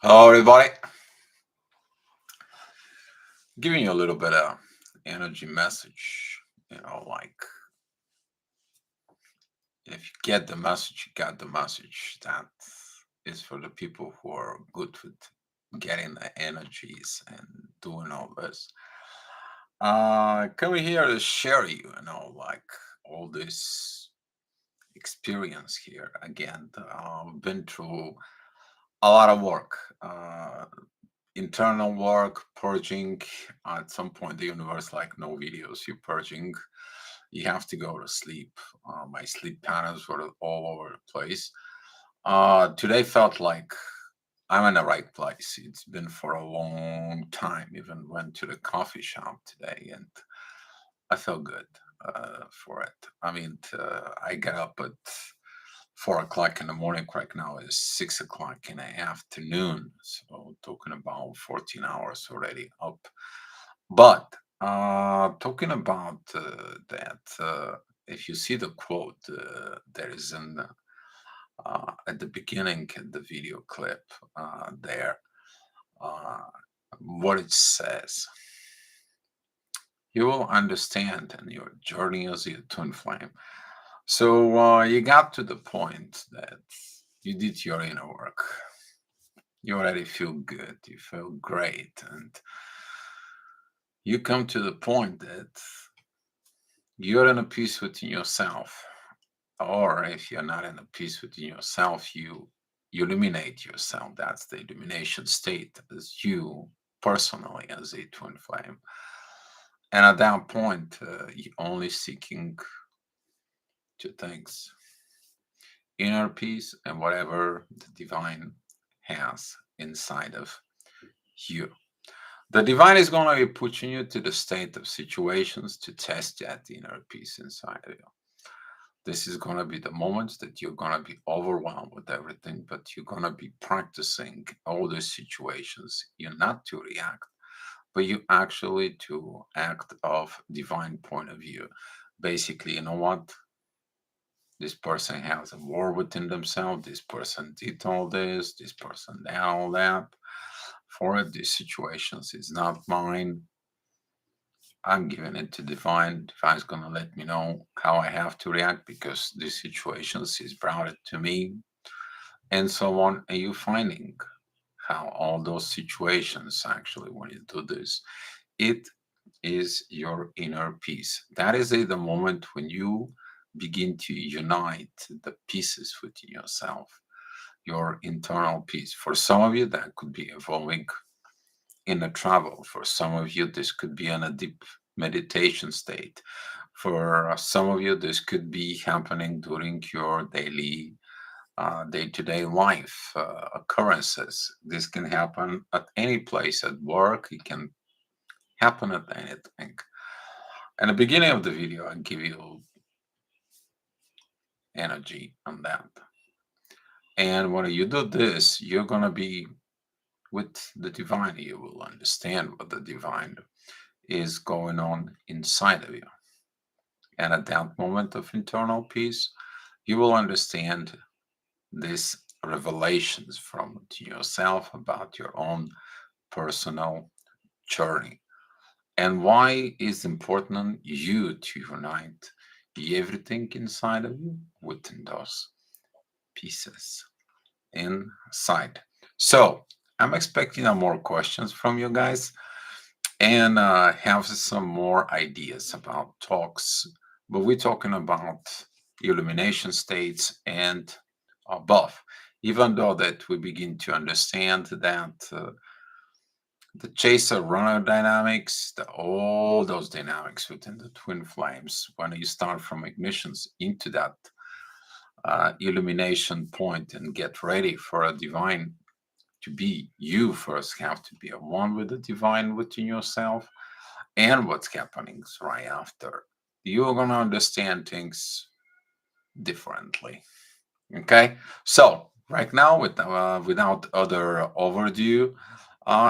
Hello, everybody. Giving you a little bit of energy message. Like if you get the message, you got the message. That is for the people who are good with getting the energies and doing all this. Coming here to share like all this experience here. Again, been through a lot of work. Internal work, purging. At some point, the universe, like, no videos, you're purging. You have to go to sleep. My sleep patterns were all over the place. Today felt like I'm in the right place. It's been for a long time. Even went to the coffee shop today, and I felt good for it. I mean, I get up at 4 o'clock in the morning. Right now is 6 o'clock in the afternoon. So talking about 14 hours already up. But talking about that, if you see the quote, there is an at the beginning in the video clip there, uh, what it says. You will understand in your journey as your twin flame. So you got to the point that you did your inner work. You already feel good. You feel great, and you come to the point that you're in a peace within yourself. Or if you're not in a peace within yourself, you eliminate yourself. That's the elimination state as you personally as a twin flame. And at that point, you're only seeking two things: inner peace and whatever the divine has inside of you. The divine is going to be pushing you to the state of situations to test that inner peace inside of you. This is going to be the moments that you're going to be overwhelmed with everything, but you're going to be practicing all those situations. You're not to react, but you actually to act of divine point of view. Basically, you know what? This person has a war within themselves. This person did all this person did all that. For it, these situations is not mine. I'm giving it to divine. Divine's gonna let me know how I have to react because these situations is brought it to me, and so on. And you finding how all those situations actually, when you do this, it is your inner peace. That is the moment when you begin to unite the pieces within yourself, your internal peace. For some of you, that could be evolving in a travel. For some of you, this could be in a deep meditation state. For some of you, this could be happening during your daily, day-to-day life occurrences. This can happen at any place at work. It can happen at anything. In the beginning of the video, I give you energy on that. And when you do this, you're going to be with the divine. You will understand what the divine is going on inside of you. And at that moment of internal peace, you will understand these revelations from yourself about your own personal journey and why it's important you to unite everything inside of you within those pieces inside. So I'm expecting more questions from you guys and have some more ideas about talks. But we're talking about illumination states and above. Even though that we begin to understand that the chaser runner dynamics, all those dynamics within the twin flames, when you start from ignitions into that illumination point and get ready for a divine to be, you first have to be a one with the divine within yourself and what's happening right after. You're going to understand things differently. Okay, so right now, without other overdue,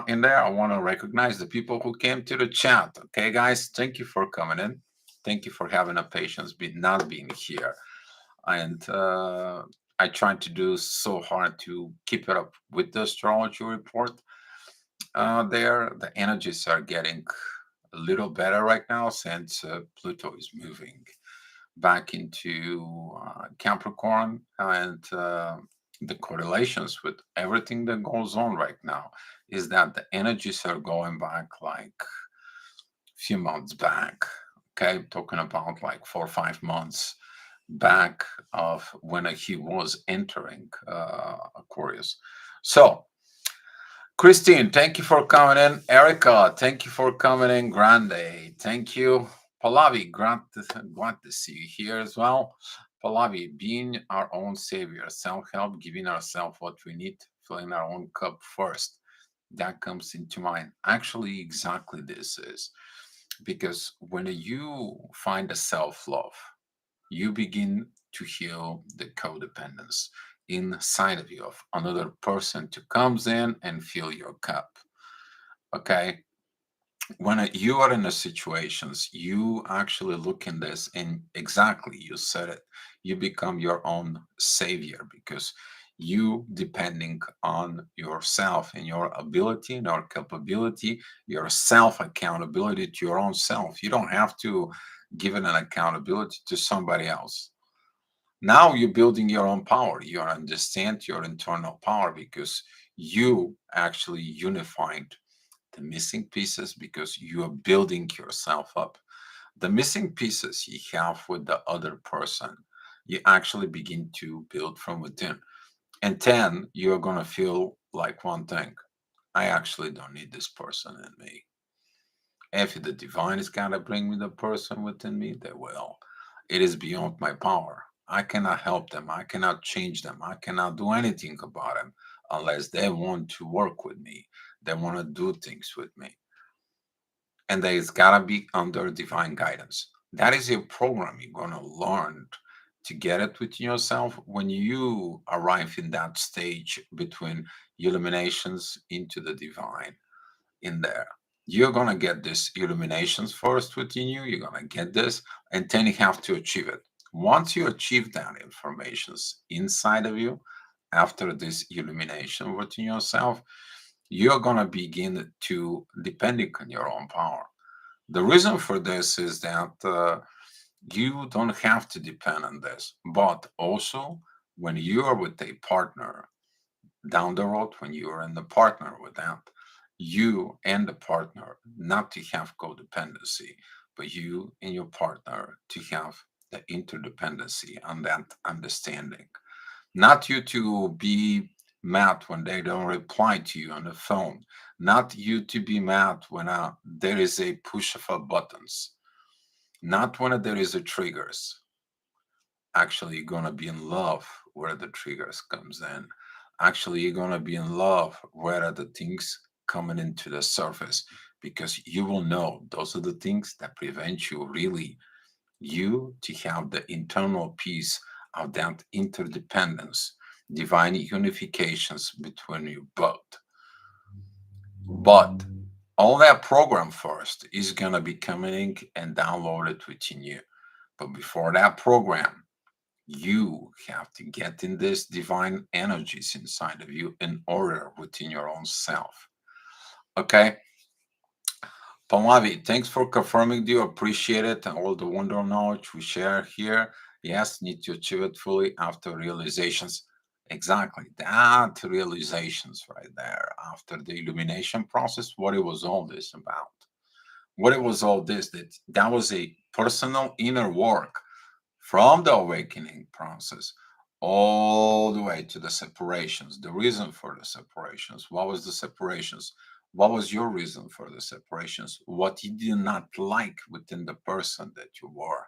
in there, I want to recognize the people who came to the chat. Okay, guys, thank you for coming in. Thank you for having a patience, not being here, and I tried to do so hard to keep it up with the astrology report. There, the energies are getting a little better right now since Pluto is moving back into Capricorn, and the correlations with everything that goes on right now is that the energies are going back like a few months back. Okay, talking about like 4 or 5 months back of when he was entering Aquarius. So, Christine, thank you for coming in. Erica, thank you for coming in. Grande, thank you. Pallavi, glad to see you here as well. Pallavi, being our own savior, self help, giving ourselves what we need, filling our own cup first. That comes into mind. Actually, exactly this is because when you find a self love, you begin to heal the codependence inside of you of another person to comes in and fill your cup. Okay, when you are in a situations, you actually look in this and exactly you said it, you become your own savior because you depending on yourself and your ability and your capability, your self accountability to your own self. You don't have to give it an accountability to somebody else. Now you're building your own power. You understand your internal power because you actually unified the missing pieces because you are building yourself up. The missing pieces you have with the other person, you actually begin to build from within. And then you're going to feel like one thing: I actually don't need this person in me. If the divine is going to bring me the person within me, they will. It is beyond my power. I cannot help them. I cannot change them. I cannot do anything about them unless they want to work with me. They want to do things with me. And that it's got to be under divine guidance. That is your program you're going to learn to get it within yourself when you arrive in that stage between illuminations into the divine in there. You're going to get this illuminations first within you. You're going to get this, and then you have to achieve it. Once you achieve that informations inside of you, after this illumination within yourself, you're going to begin to depending on your own power. The reason for this is that you don't have to depend on this, but also when you are with a partner down the road, when you are in the partner with that, you and the partner not to have codependency, but you and your partner to have the interdependency and that understanding. Not you to be mad when they don't reply to you on the phone. Not you to be mad when there is a push of a buttons. Not when there is a triggers. Actually, you're gonna be in love where the triggers comes in. Actually, you're gonna be in love where are the things coming into the surface because you will know those are the things that prevent you really you to have the internal peace of that interdependence, divine unifications between you both. But all that program first is going to be coming and downloaded within you. But before that program, you have to get in this divine energies inside of you in order within your own self. Okay. Pallavi, thanks for confirming. Do you appreciate it and all the wonder knowledge we share here? Yes, need to achieve it fully after realizations. Exactly, that realizations right there after the illumination process. What it was all this about? What it was all this? That was a personal inner work from the awakening process all the way to the separations, the reason for the separations. What was the separations? What was your reason for the separations? What you did not like within the person that you were?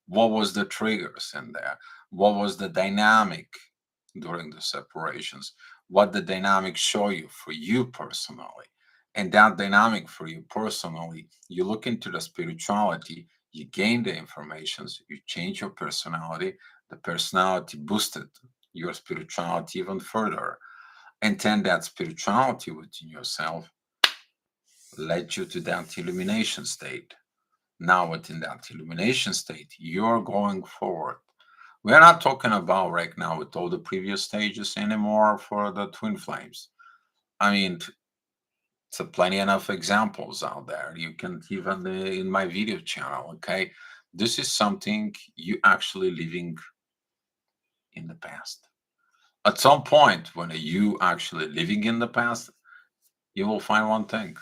What was the triggers in there? What was the dynamic during the separations? What the dynamic show you for you personally? And that dynamic for you personally, you look into the spirituality, you gain the informations, you change your personality, the personality boosted your spirituality even further. And then that spirituality within yourself led you to that illumination state. Now, within that illumination state, you're going forward We're not talking about right now with all the previous stages anymore for the twin flames. I mean, so plenty enough examples out there. You can even in my video channel. Okay, this is something you actually living in the past. At some point, when you actually living in the past, you will find one thing: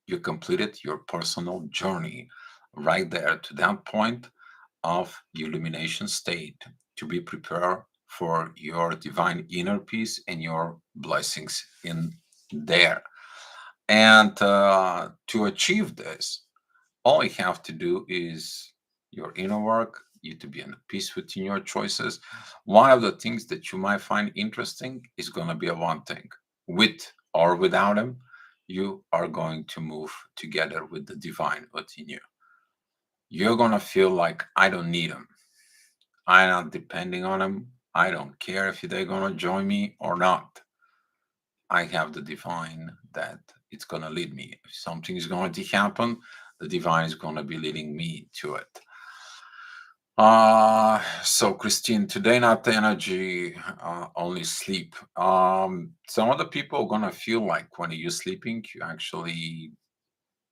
you completed your personal journey right there to that point of illumination state to be prepared for your divine inner peace and your blessings in there. And to achieve this, all you have to do is your inner work, you to be in peace within your choices. One of the things that you might find interesting is going to be a one thing. With or without him, you are going to move together with the divine within you. You're going to feel like, I don't need him. I'm not depending on him. I don't care if they're going to join me or not. I have the divine that it's going to lead me. If something is going to happen, the divine is going to be leading me to it. So Christine, today not the energy, only sleep. Some of the people are gonna feel like when you're sleeping, you actually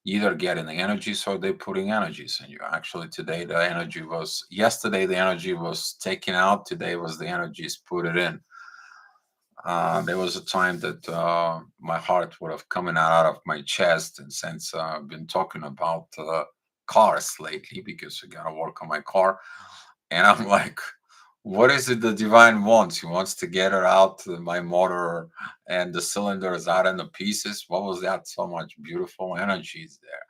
either getting the energies or they're putting energies in you. Actually, today the energy was yesterday the energy was taken out. Today was the energies put it in. There was a time that my heart would have coming out of my chest, and since I've been talking about cars lately because I gotta work on my car, and I'm like, what is it the divine wants? He wants to get her out my motor and the cylinder is out in the pieces. What was that? So much beautiful energy is there.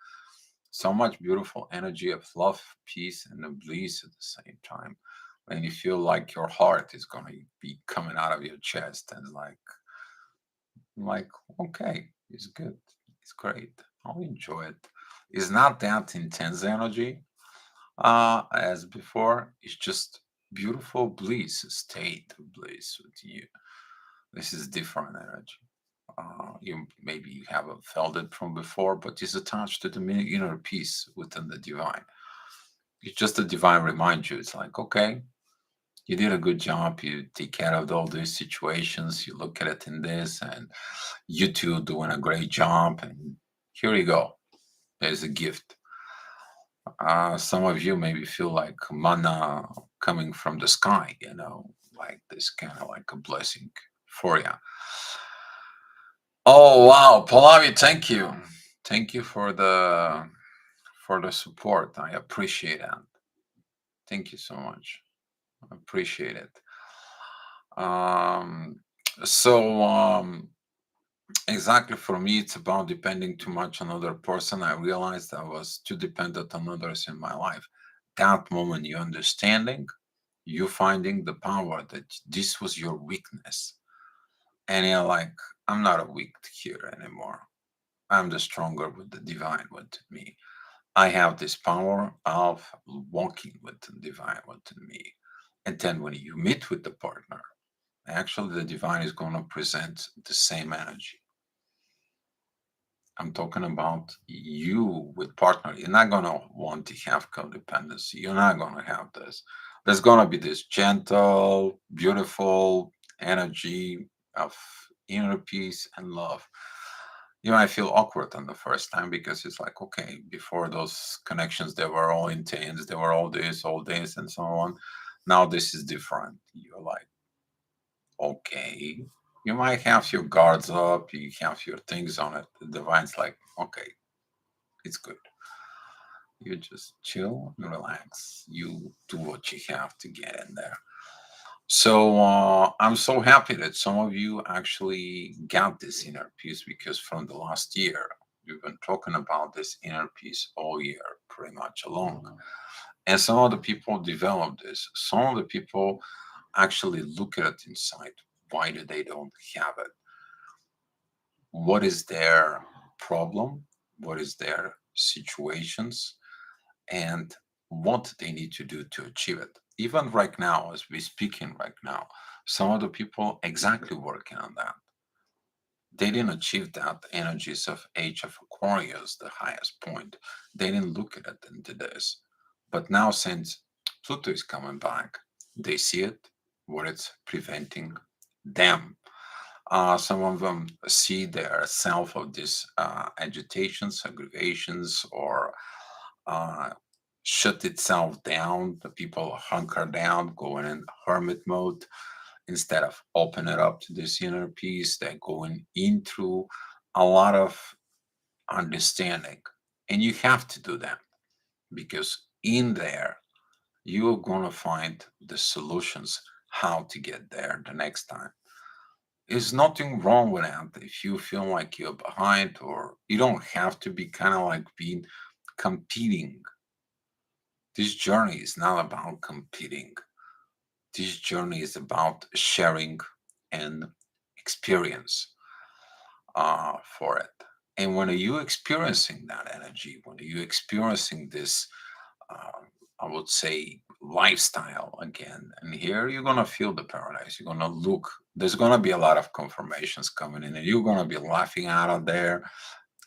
So much beautiful energy of love, peace, and the bliss at the same time. And you feel like your heart is gonna be coming out of your chest and like, okay, it's good. It's great. I'll enjoy it. It's not that intense energy as before. It's just beautiful bliss, state of bliss with you. This is different energy. You maybe you haven't felt it from before, but it's attached to the inner peace within the divine. It's just the divine reminds you. It's like, okay, you did a good job. You take care of all these situations. You look at it in this, and you two doing a great job. And here you go. There's a gift. Some of you maybe feel like manna coming from the sky, like this kind of like a blessing for you. Oh wow, Pallavi, thank you. Thank you for the support. I appreciate that. Thank you so much. I appreciate it. Um so exactly for me it's about depending too much on other person. I realized I was too dependent on others in my life. That moment you understanding, you finding the power that this was your weakness. And you're like, I'm not a weak here anymore. I'm the stronger with the divine within me. I have this power of walking with the divine within me. And then when you meet with the partner, actually the divine is going to present the same energy. I'm talking about you with partner. You're not gonna want to have codependency. You're not gonna have this. There's gonna be this gentle, beautiful energy of inner peace and love. You might feel awkward on the first time because it's like, okay, before those connections, they were all intense, they were all this, and so on. Now this is different. You're like, okay. You might have your guards up, you have your things on it. The divine's like, okay, it's good. You just chill and relax. You do what you have to get in there. So I'm so happy that some of you actually got this inner peace because from the last year, we've been talking about this inner peace all year, pretty much along. And some of the people develop this. Some of the people actually look at it inside. Why do they don't have it? What is their problem? What is their situations? And what they need to do to achieve it. Even right now, as we speaking right now, some of the people exactly working on that. They didn't achieve that energies of age of Aquarius, the highest point. They didn't look at it into this. But now since Pluto is coming back, They see it, what it's preventing them. Some of them see their self of these agitations, aggravations, or uh, shut itself down. The people hunker down, going in hermit mode instead of open it up to this inner peace. They're going into a lot of understanding, and you have to do that because in there you're going to find the solutions how to get there the next time. There's nothing wrong with that. If you feel like you're behind, or you don't have to be kind of like being competing. This journey is not about competing. This journey is about sharing and experience for it. And when you experiencing that energy, when you experiencing this, uh, I would say, lifestyle again, and here you're gonna feel the paradise. You're gonna look. There's gonna be a lot of confirmations coming in, and you're gonna be laughing out of there.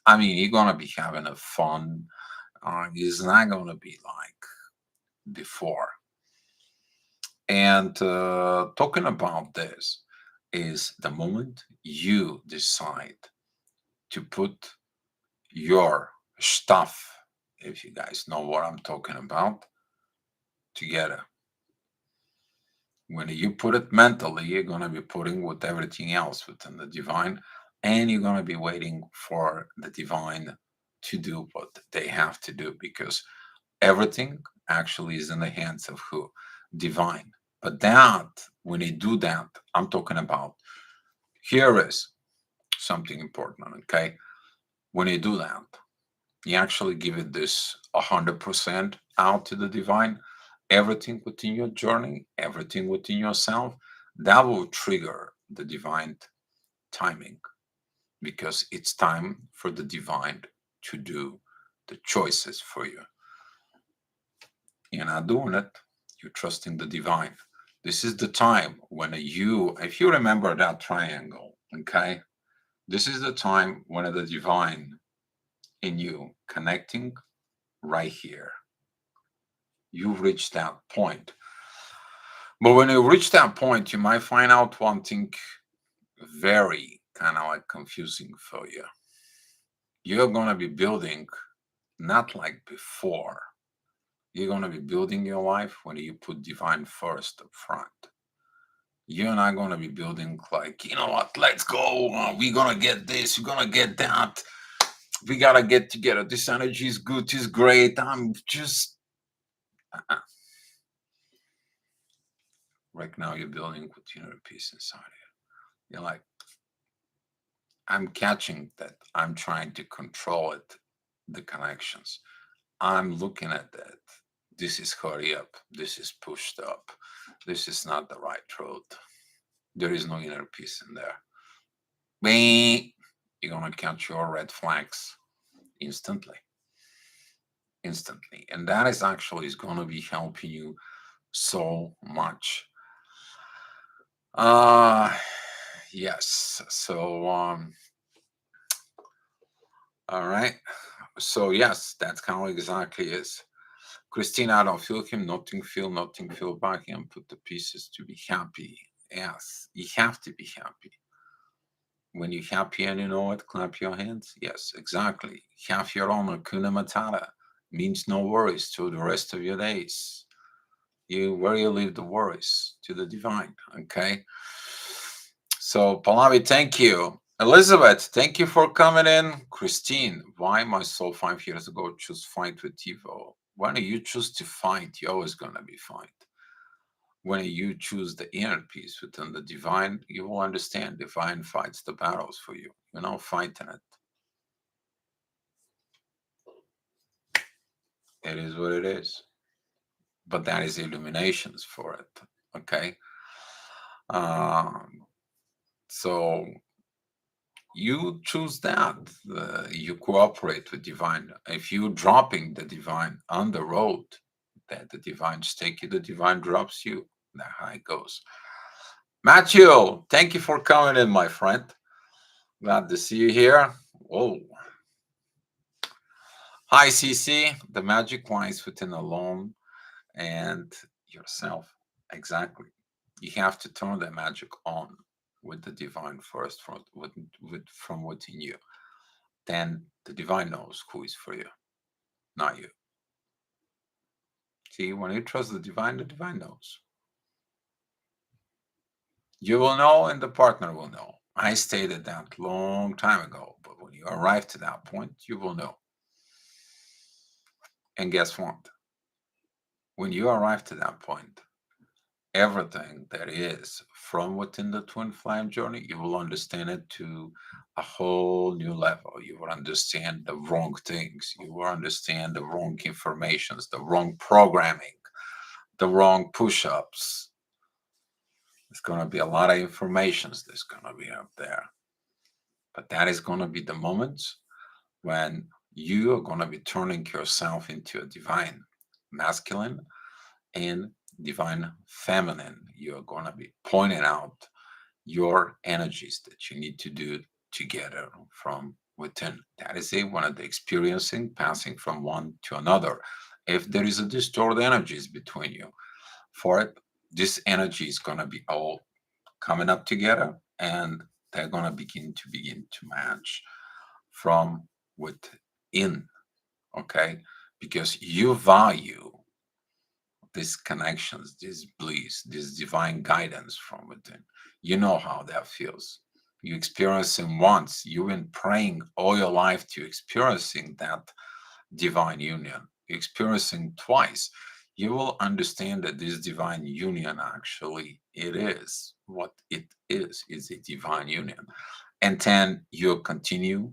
I mean, you're gonna be having a fun. It's not gonna be like before. And talking about this is the moment you decide to put your stuff, if you guys know what I'm talking about, together. When you put it mentally, you're going to be putting with everything else within the divine, and you're going to be waiting for the divine to do what they have to do because everything actually is in the hands of who? Divine. But that, when you do that, I'm talking about here is something important, okay? When you do that, you actually give it this 100% out to the divine, everything within your journey, everything within yourself, that will trigger the divine timing because it's time for the divine to do the choices for you. You're not doing it, you're trusting the divine. This is the time when if you remember that triangle, okay, this is the time when the divine in you connecting right here. You've reached that point. But when you reach that point, you might find out one thing very kind of like confusing for you. You're going to be building not like before. You're going to be building your life when you put divine first up front. You're not going to be building like, you know what, let's go. We're going to get this, we're going to get that. We got to get together. This energy is good, it's great. I'm just. Uh-uh. Right now, you're building with inner peace inside you. You're like, I'm catching that I'm trying to control it, the connections. I'm looking at that. This is hurry up. This is pushed up. This is not the right road. There is no inner peace in there. Bing! You're gonna catch your red flags instantly. Instantly. And that is actually is gonna be helping you so much. Uh yes. So all right. So yes, that's kind of exactly is. Christina, I don't feel him, nothing feel about him. Put the pieces to be happy. Yes, you have to be happy. When you're happy and you know it, clap your hands. Yes, exactly. Have your own Hakuna Matata. Means no worries through the rest of your days. Where you leave the worries to the divine. Okay. So Pallavi, thank you. Elizabeth, thank you for coming in. Christine, why my soul 5 years ago choose fight with Tivo? When you choose to fight, you're always gonna be fight. When you choose the inner peace within the divine, you will understand divine fights the battles for you. You're not fighting it. It is what it is. But that is illuminations for it. Okay. Um, so you choose that. You cooperate with divine. If you dropping the divine on the road, that the divine take you, the divine drops you. That's how it goes. Matthew, thank you for coming in, my friend. Glad to see you here. Whoa. Hi, CC. The magic lies within alone and yourself. Exactly. You have to turn that magic on with the divine first from within you. Then the divine knows who is for you, not you. See, when you trust the divine knows. You will know, and the partner will know. I stated that long time ago, but when you arrive to that point, you will know. And guess what? When you arrive to that point, everything that is from within the twin flame journey, you will understand it to a whole new level. You will understand the wrong things. You will understand the wrong informations, the wrong programming, the wrong push-ups. There's going to be a lot of informations that's going to be up there. But that is going to be the moments when you are going to be turning yourself into a divine masculine and divine feminine. You're going to be pointing out your energies that you need to do together from within. That is it, one of the experiencing, passing from one to another. If there is a distorted energies between you, for it, this energy is going to be all coming up together and they're going to begin to match from within, okay? Because you value these connections, this bliss, this divine guidance from within. You know how that feels. You experience it once. You've been praying all your life to experiencing that divine union. Experiencing twice, you will understand that this divine union actually it is what it is a divine union. And then you'll continue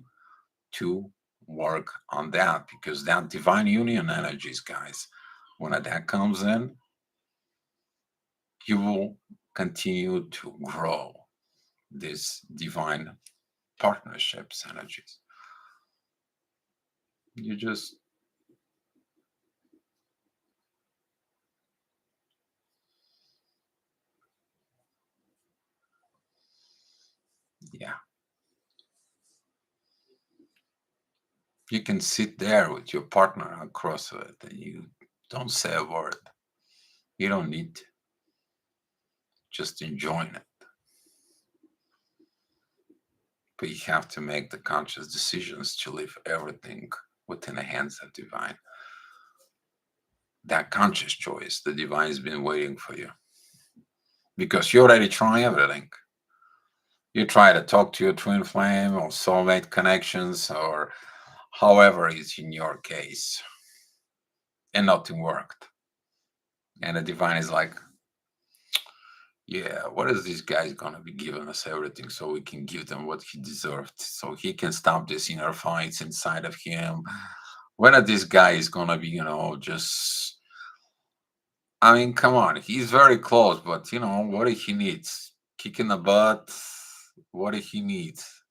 to work on that because that divine union energies, guys, when that comes in, you will continue to grow these divine partnerships energies. You just, yeah, you can sit there with your partner across it and you don't say a word. You don't need to, just enjoying it. But you have to make the conscious decisions to leave everything within the hands of divine. That conscious choice, the divine has been waiting for you because you already try everything. You try to talk to your twin flame or soulmate connections or however it's in your case, and nothing worked. And the divine is like, yeah, what is this guy's gonna be giving us everything so we can give them what he deserved, so he can stop this inner fights inside of him. When are this guy is gonna be, just I mean, come on, he's very close, but what he needs? Kick in the butt. What he needs?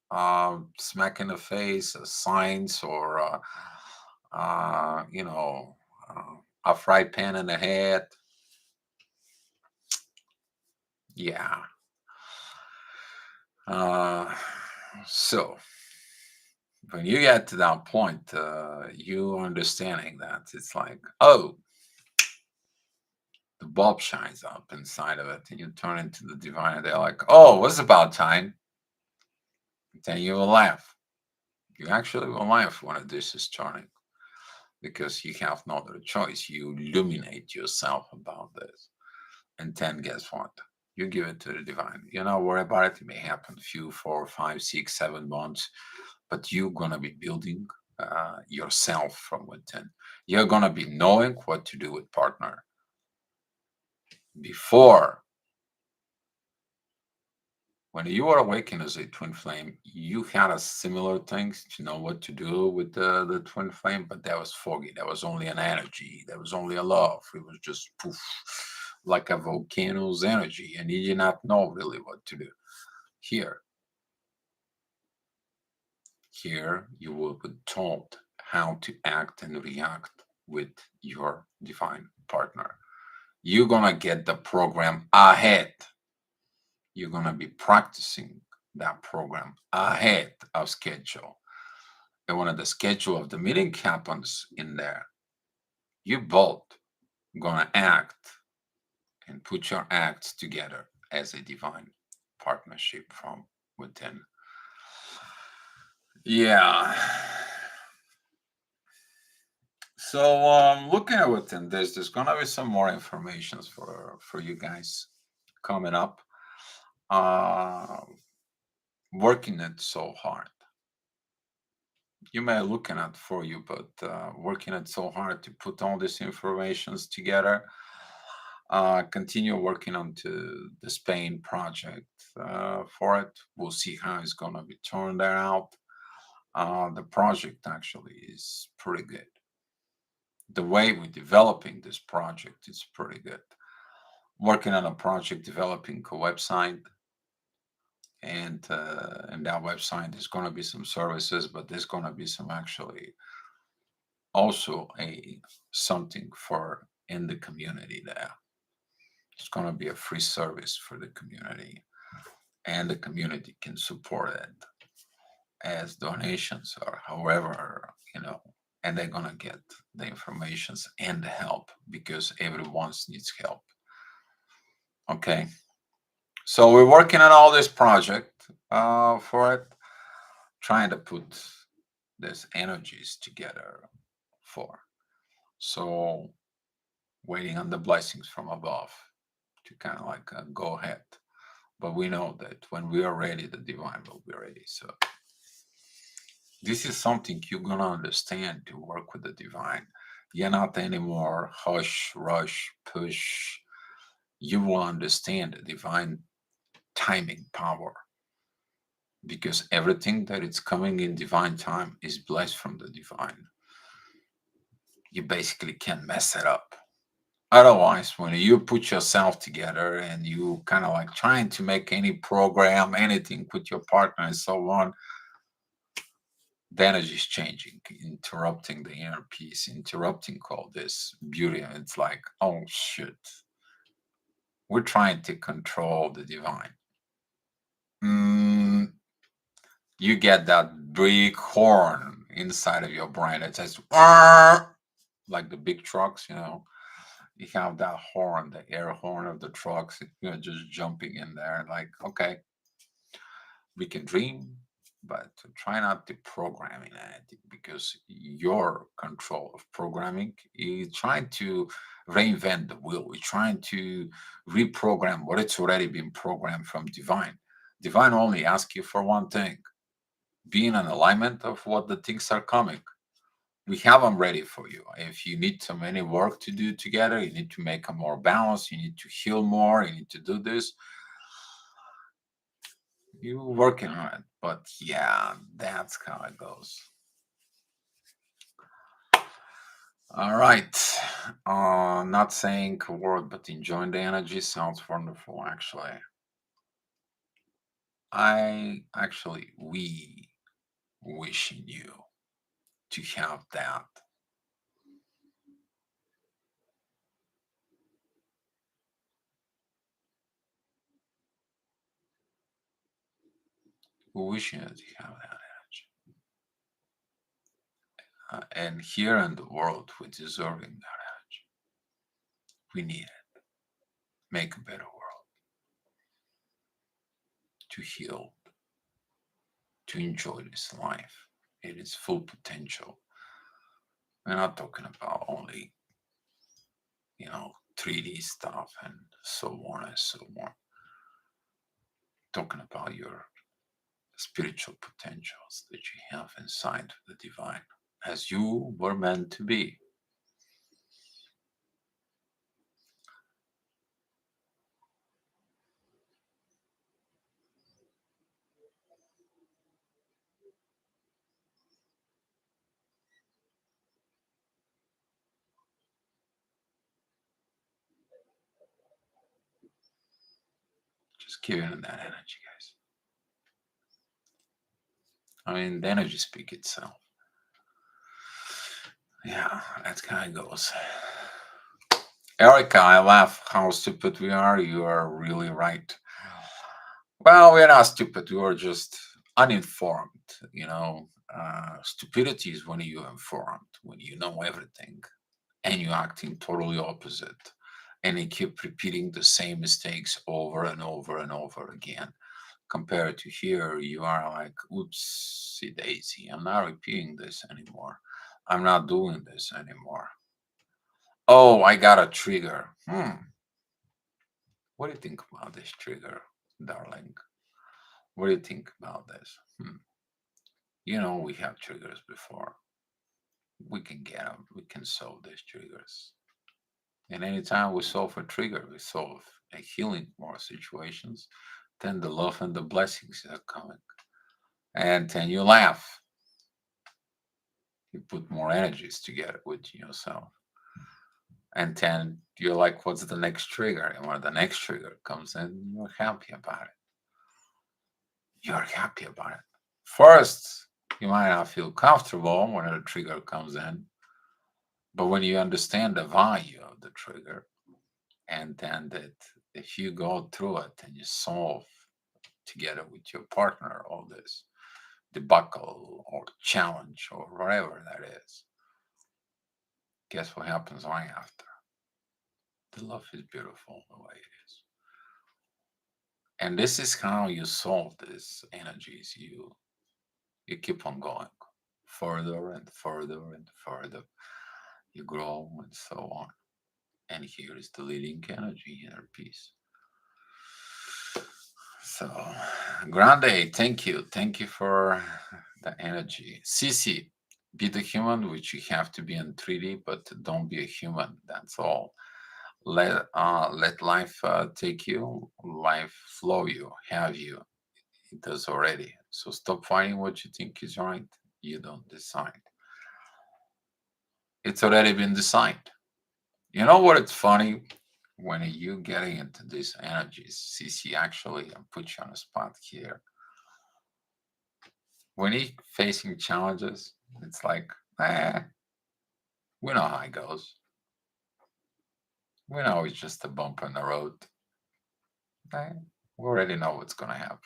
Smack in the face, signs, or uh, you know, a fry pan in the head. Yeah. Uh, so when you get to that point, you understanding that it's like, oh, the bulb shines up inside of it, and you turn into the divine, and they're like, oh, what's about time? Then you will laugh. You actually will laugh when this is turning because you have no other choice. You illuminate yourself about this. And then guess what? You give it to the divine. You're not worried about it. It may happen a few, 4, 5, 6, 7 months, but you're going to be building yourself from within. You're going to be knowing what to do with partner. Before, when you were awakened as a twin flame, you had a similar things to know what to do with the twin flame, but that was foggy. That was only an energy. That was only a love. It was just poof, like a volcano's energy, and you did not know really what to do. Here, here you will be told how to act and react with your divine partner. You're gonna get the program ahead. You're going to be practicing that program ahead of schedule. And when the schedule of the meeting happens in there, you both going to act and put your acts together as a divine partnership from within. Yeah. So looking at within this, there's gonna be some more informations for you guys coming up. Uh, Working it so hard. You may looking at for you, but working it so hard to put all these informations together. Continue working on to the Spain project for it. We'll see how it's gonna be turned out. The project actually is pretty good. The way we're developing this project is pretty good. Working on a project developing a website, and that website there's going to be some services, but there's going to be some actually also a something for in the community there. It's going to be a free service for the community, and the community can support it as donations or however, and they're going to get the informations and the help because everyone needs help. Okay, so we're working on all this project for it, trying to put these energies together for. So waiting on the blessings from above to kind of like go ahead. But we know that when we are ready, the divine will be ready. So this is something you're gonna understand to work with the divine. You're not anymore hush, rush, push. You will understand the divine timing power because everything that is coming in divine time is blessed from the divine. You basically can't mess it up. Otherwise, when you put yourself together and you kind of like trying to make any program, anything with your partner and so on, the energy is changing, interrupting the inner peace, interrupting all this beauty. And it's like, oh shit, we're trying to control the divine. Mm, you get that big horn inside of your brain that says, "Arr!" Like the big trucks, you have that horn, the air horn of the trucks, just jumping in there. Like, okay, we can dream, but try not to program in it because your control of programming is trying to reinvent the wheel. We're trying to reprogram what it's already been programmed from divine. Divine only asks you for one thing: be in an alignment of what the things are coming. We have them ready for you. If you need so many work to do together, you need to make them more balanced, you need to heal more, you need to do this. You're working on it. But yeah, that's how it goes. All right. Not saying a word, but enjoying the energy sounds wonderful, actually. We wishing you to have that. We wishing you to have that energy. And here in the world, we're deserving that energy. We need it. Make a better world. To heal, to enjoy this life in its full potential. We're not talking about only, 3D stuff and so on and so on. Talking about your spiritual potentials that you have inside the divine, as you were meant to be. Just give it that energy, guys. I mean, the energy speak itself. Yeah, that's how it goes. Erica, I laugh how stupid we are. You are really right. Well, we're not stupid. We are just uninformed. Stupidity is when you're informed, when you know everything, and you're acting totally opposite. and they keep repeating the same mistakes over and over and over again. Compared to here, you are like, oopsie daisy, I'm not repeating this anymore. I'm not doing this anymore. Oh, I got a trigger. What do you think about this trigger, darling? What do you think about this? We have triggers before. We can get them. We can solve these triggers. And anytime we solve a trigger, we solve a healing more situations, then the love and the blessings are coming. And then you laugh. You put more energies together with yourself. And then you're like, what's the next trigger? And when the next trigger comes in, you're happy about it. You're happy about it. First, you might not feel comfortable when a trigger comes in, but when you understand the value of the trigger, and then that if you go through it and you solve together with your partner all this debacle or challenge or whatever that is, guess what happens right after? The love is beautiful the way it is. And this is how you solve these energies. You keep on going further and further and further. You grow and so on. And here is the leading energy, inner peace. So, Grande, thank you. Thank you for the energy. Sisi, be the human, which you have to be in 3D, but don't be a human. That's all. Let life take you, life flow you, have you. It does already. So stop fighting what you think is right. You don't decide. It's already been decided. You know what? It's funny when you getting into these energies. CC, actually, I put you on a spot here. When you facing challenges, it's like, we know how it goes. We know it's just a bump in the road. We already know what's going to happen.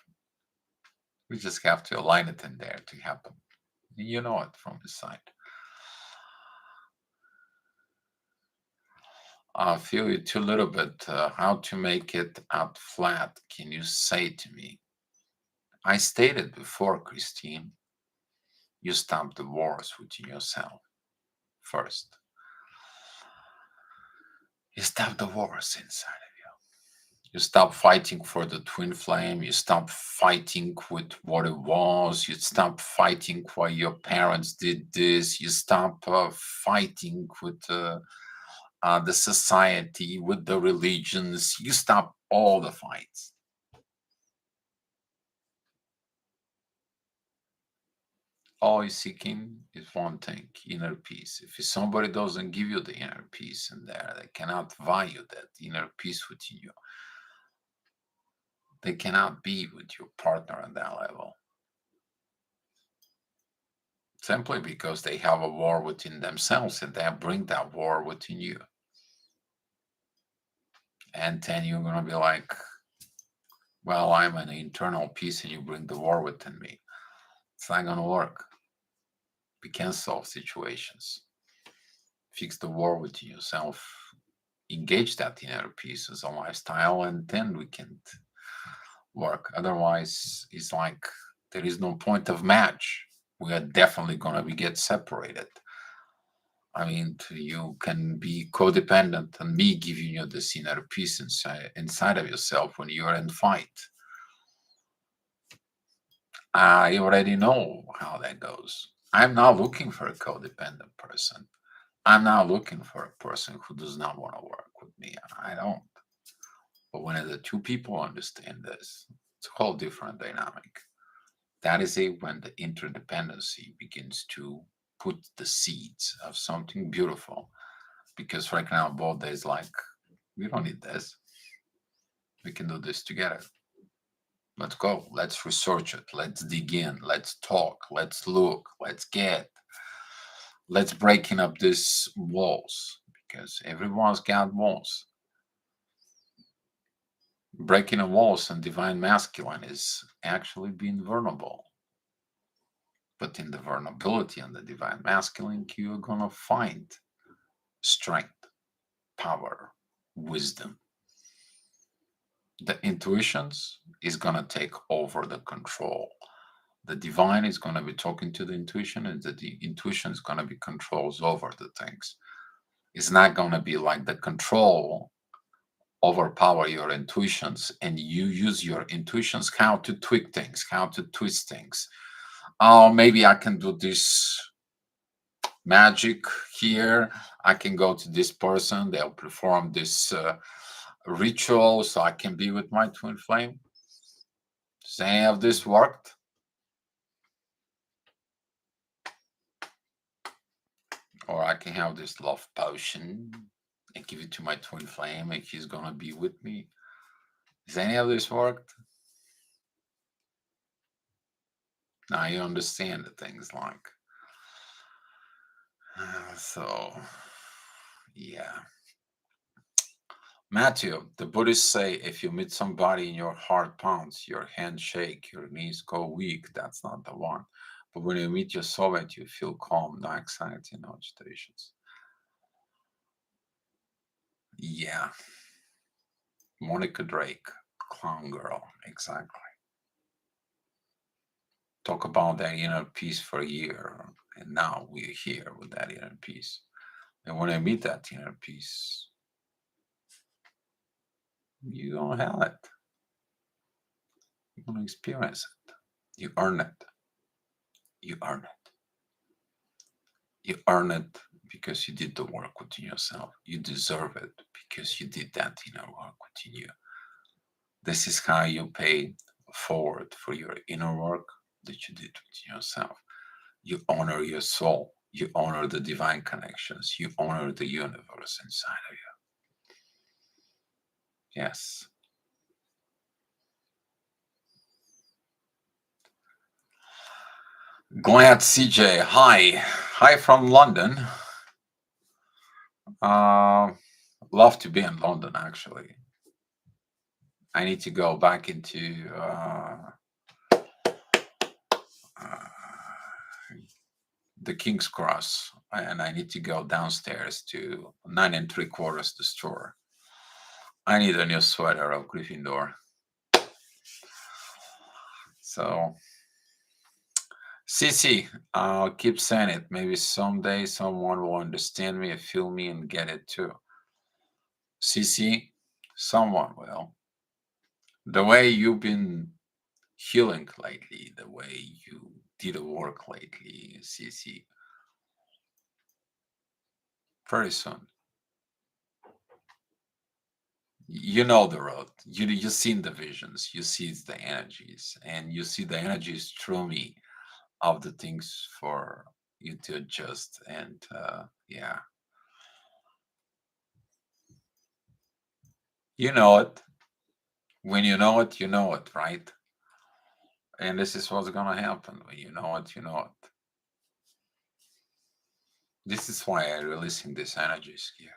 We just have to align it in there to happen. You know it from the side. I feel it a little bit. How to make it out flat? Can you say to me? I stated before, Christine, you stop the wars within yourself first. You stop the wars inside of you. You stop fighting for the twin flame. You stop fighting with what it was. You stop fighting why your parents did this. You stop fighting with the society, with the religions. You stop all the fights. All you're seeking is one thing, inner peace. If somebody doesn't give you the inner peace in there, they cannot value that inner peace within you. They cannot be with your partner on that level. Simply because they have a war within themselves and they bring that war within you. And then you're going to be like, well, I'm an internal peace and you bring the war within me. It's not going to work. We can solve situations. Fix the war within yourself. Engage that inner peace as a lifestyle, and then we can work. Otherwise, it's like there is no point of match. We are definitely going to be get separated. I mean, you can be codependent on me giving you this inner peace inside of yourself when you're in fight. I already know how that goes. I'm not looking for a codependent person. I'm not looking for a person who does not want to work with me. I don't. But when the two people understand this, it's a whole different dynamic. That is it when the interdependency begins to put the seeds of something beautiful. Because right now, both days, like, we don't need this. We can do this together. Let's go. Let's research it. Let's dig in. Let's talk. Let's look. Let's get. Let's breaking up these walls because everyone's got walls. Breaking the walls and divine masculine is actually being vulnerable. But in the vulnerability and the divine masculine, you're gonna find strength, power, wisdom. The intuitions is going to take over the control. The divine is going to be talking to the intuition, and the intuition is going to be controls over the things. It's not going to be like the control overpower your intuitions, and you use your intuitions how to tweak things, how to twist things. Oh, maybe I can do this magic here. I can go to this person, they'll perform this ritual so I can be with my twin flame. Does any of this worked? Or I can have this love potion and give it to my twin flame and he's gonna be with me. Does any of this worked? Now you understand the things like. So, yeah. Matthew, the Buddhists say if you meet somebody and your heart pounds, your hands shake, your knees go weak, that's not the one. But when you meet your soulmate, you feel calm, no anxiety, no agitations. Yeah. Monica Drake, Clown Girl, exactly. Talk about that inner peace for a year, and now we're here with that inner peace. And when I meet that inner peace, you don't have it. You're going to experience it. You earn it. You earn it. You earn it because you did the work within yourself. You deserve it because you did that inner work within you. This is how you pay forward for your inner work that you did within yourself. You honor your soul. You honor the divine connections. You honor the universe inside of you. Yes. Glad CJ. Hi. Hi from London. Uh, love to be in London, actually. I need to go back into the King's Cross, and I need to go downstairs to 9 3/4 the store. I need a new sweater of Gryffindor. So, CC, I'll keep saying it. Maybe someday someone will understand me and feel me and get it too. CC, someone will. The way you've been healing lately, the way you did the work lately, CC, very soon. You know the road. You seen the visions, you see the energies, and you see the energies through me of the things for you to adjust. And yeah, you know it. When you know it, right? And this is what's gonna happen. When you know it, you know it. This is why I'm releasing these energies here.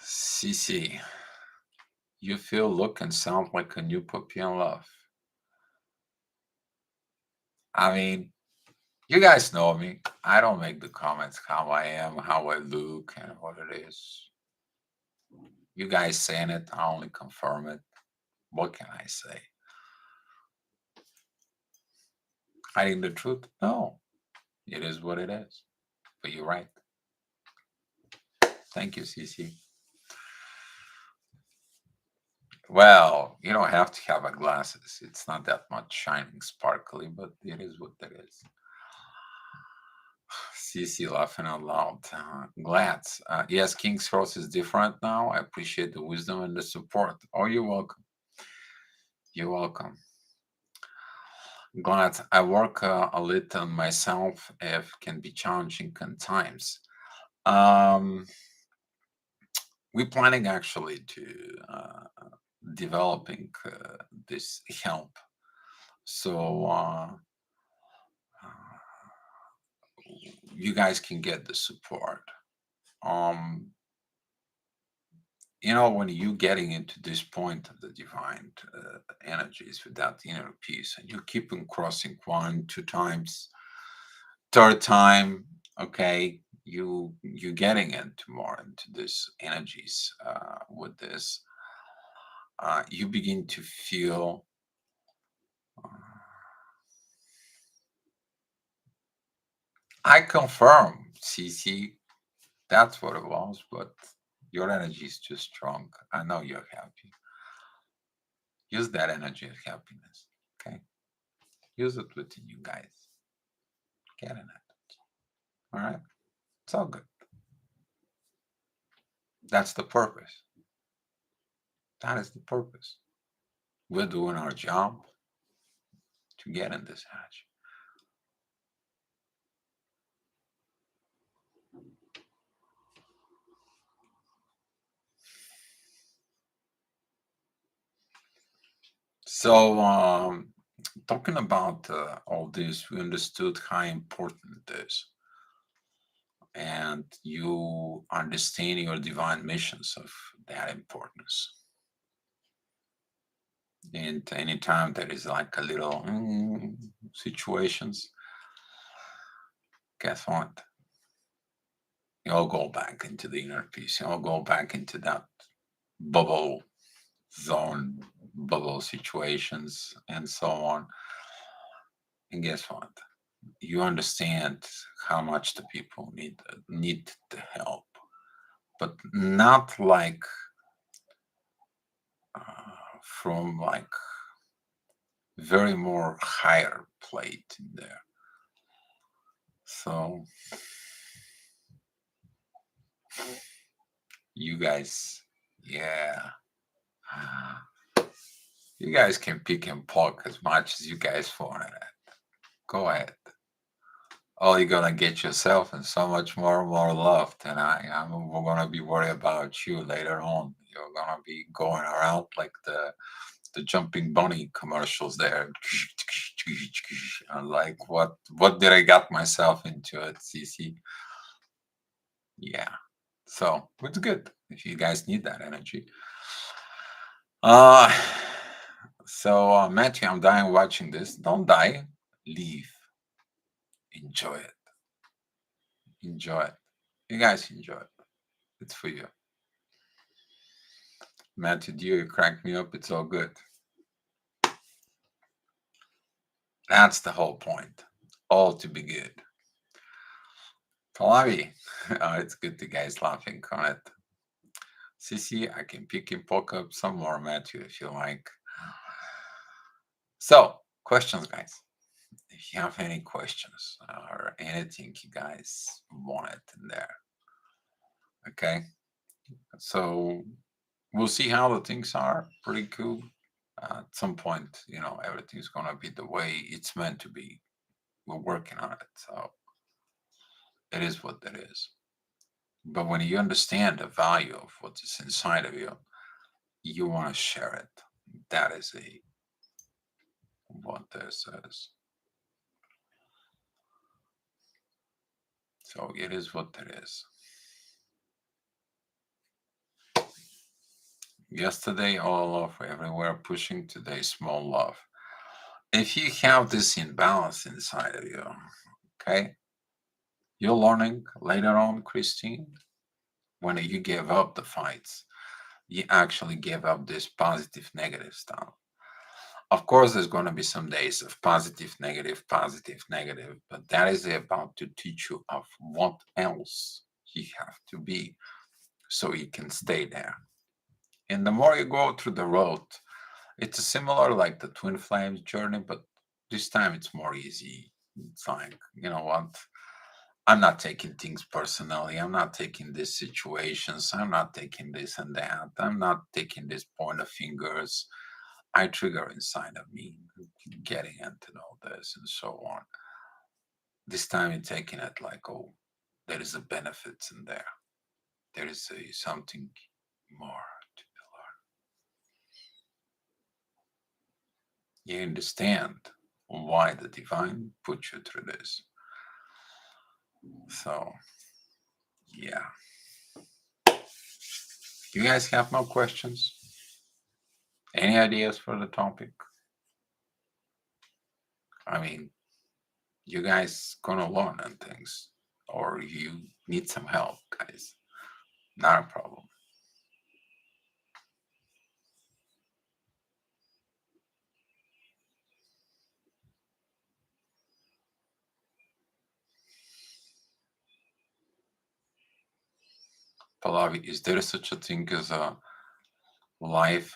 CC, you feel, look, and sound like a new puppy in love. I mean, you guys know me. I don't make the comments how I am, how I look, and what it is. You guys saying it, I only confirm it. What can I say? Hiding the truth? No. It is what it is. But you're right. Thank you, CC. Well, you don't have to have a glasses. It's not that much shining sparkly, but it is what it is. CC laughing out loud. Glad. Yes, King's Cross is different now. I appreciate the wisdom and the support. Oh, you're welcome. You're welcome. Glad. I work a little on myself if can be challenging at times. Um, we're planning actually to developing this help. So you guys can get the support. when you getting into this point of the divine energies with that inner peace, and you keep on crossing one, two times, third time, okay, you getting into more into this energies with this, you begin to feel. uh, I confirm, CC, that's what it was, but your energy is too strong. I know you're happy. Use that energy of happiness. Okay. Use it within you guys. Get in it. All right. It's all good. That's the purpose. That is the purpose. We're doing our job to get in this hatch. So, talking about all this, we understood how important it is, and you understand your divine missions of that importance. And anytime there is like a little situations, guess what? You all go back into the inner peace. You all go back into that bubble zone, bubble situations, and so on. And guess what? You understand how much the people need the help, but not like from like very more higher plate in there. So you guys, yeah, you guys can pick and poke as much as you guys want it. Go ahead. All you're gonna get yourself and so much more love than we're gonna be worried about you later on. You're gonna be going around like the jumping bunny commercials there. I'm like, what did I got myself into at CC? Yeah. So it's good if you guys need that energy. Uh Matthew, I'm dying watching this. Don't die. Leave. Enjoy it. Enjoy it. You guys enjoy it. It's for you. Matthew, dear, you cracked me up. It's all good. That's the whole point. All to be good. Pallavi, it's good to guys laughing on it. Sissy, I can pick and poke up some more, Matthew, if you like. So, questions, guys. If you have any questions or anything you guys wanted in there, okay? So, we'll see how the things are. Pretty cool. At some point, everything's gonna be the way it's meant to be. We're working on it, so it is what it is. But when you understand the value of what is inside of you, you want to share it. That is what this is. So it is what it is. Yesterday, all love everywhere, pushing today, small love. If you have this imbalance inside of you, okay, you're learning later on, Christine, when you give up the fights, you actually give up this positive negative stuff. Of course, there's going to be some days of positive, negative, but that is about to teach you of what else you have to be so you can stay there. And the more you go through the road, it's similar like the twin flames journey, but this time it's more easy. It's like, you know what? I'm not taking things personally. I'm not taking these situations. I'm not taking this and that. I'm not taking this point of fingers. I trigger inside of me, getting into all this and so on. This time you're taking it like, oh, there is a benefits in there. There is something more to be learned. You understand why the divine put you through this. So, yeah. You guys have no questions? Any ideas for the topic? I mean, you guys gonna learn on things, or you need some help, guys. Not a problem. Pallavi, is there such a thing as a life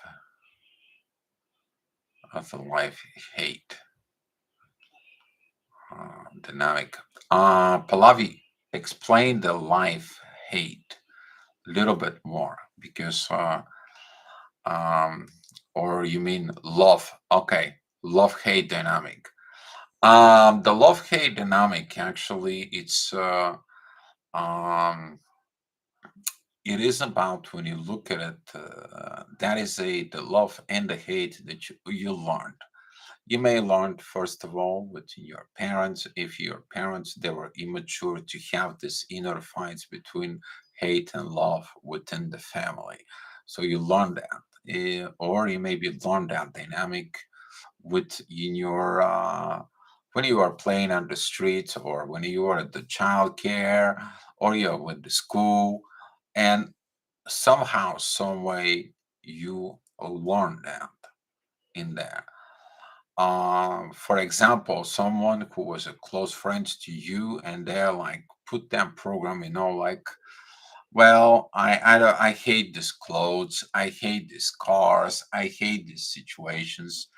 life hate dynamic? Pallavi, explain the life hate a little bit more because um or you mean love? Okay, love hate dynamic. The love hate dynamic actually um it is about when you look at it, that is a the love and the hate that you learned. You may learn first of all with your parents. If your parents they were immature to have this inner fights between hate and love within the family, so you learn that. Or you maybe learn that dynamic with in your when you are playing on the streets, or when you are at the child care, or you're with the school, and somehow some way you learn that in there. For example, someone who was a close friend to you, and they're like put that program, like, well, I hate these clothes, I hate these cars, I hate these situations,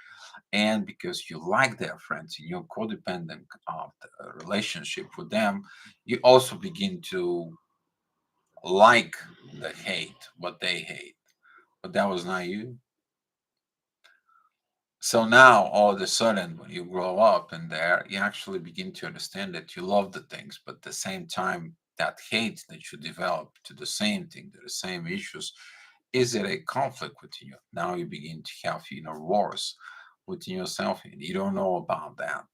and because you like their friends and you're codependent of the relationship with them, you also begin to like the hate, what they hate, but that was not you. So now, all of a sudden, when you grow up in there, you actually begin to understand that you love the things, but at the same time, that hate that you develop to the same thing, to the same issues, is it a conflict within you? Now you begin to have inner wars within yourself, and you don't know about that.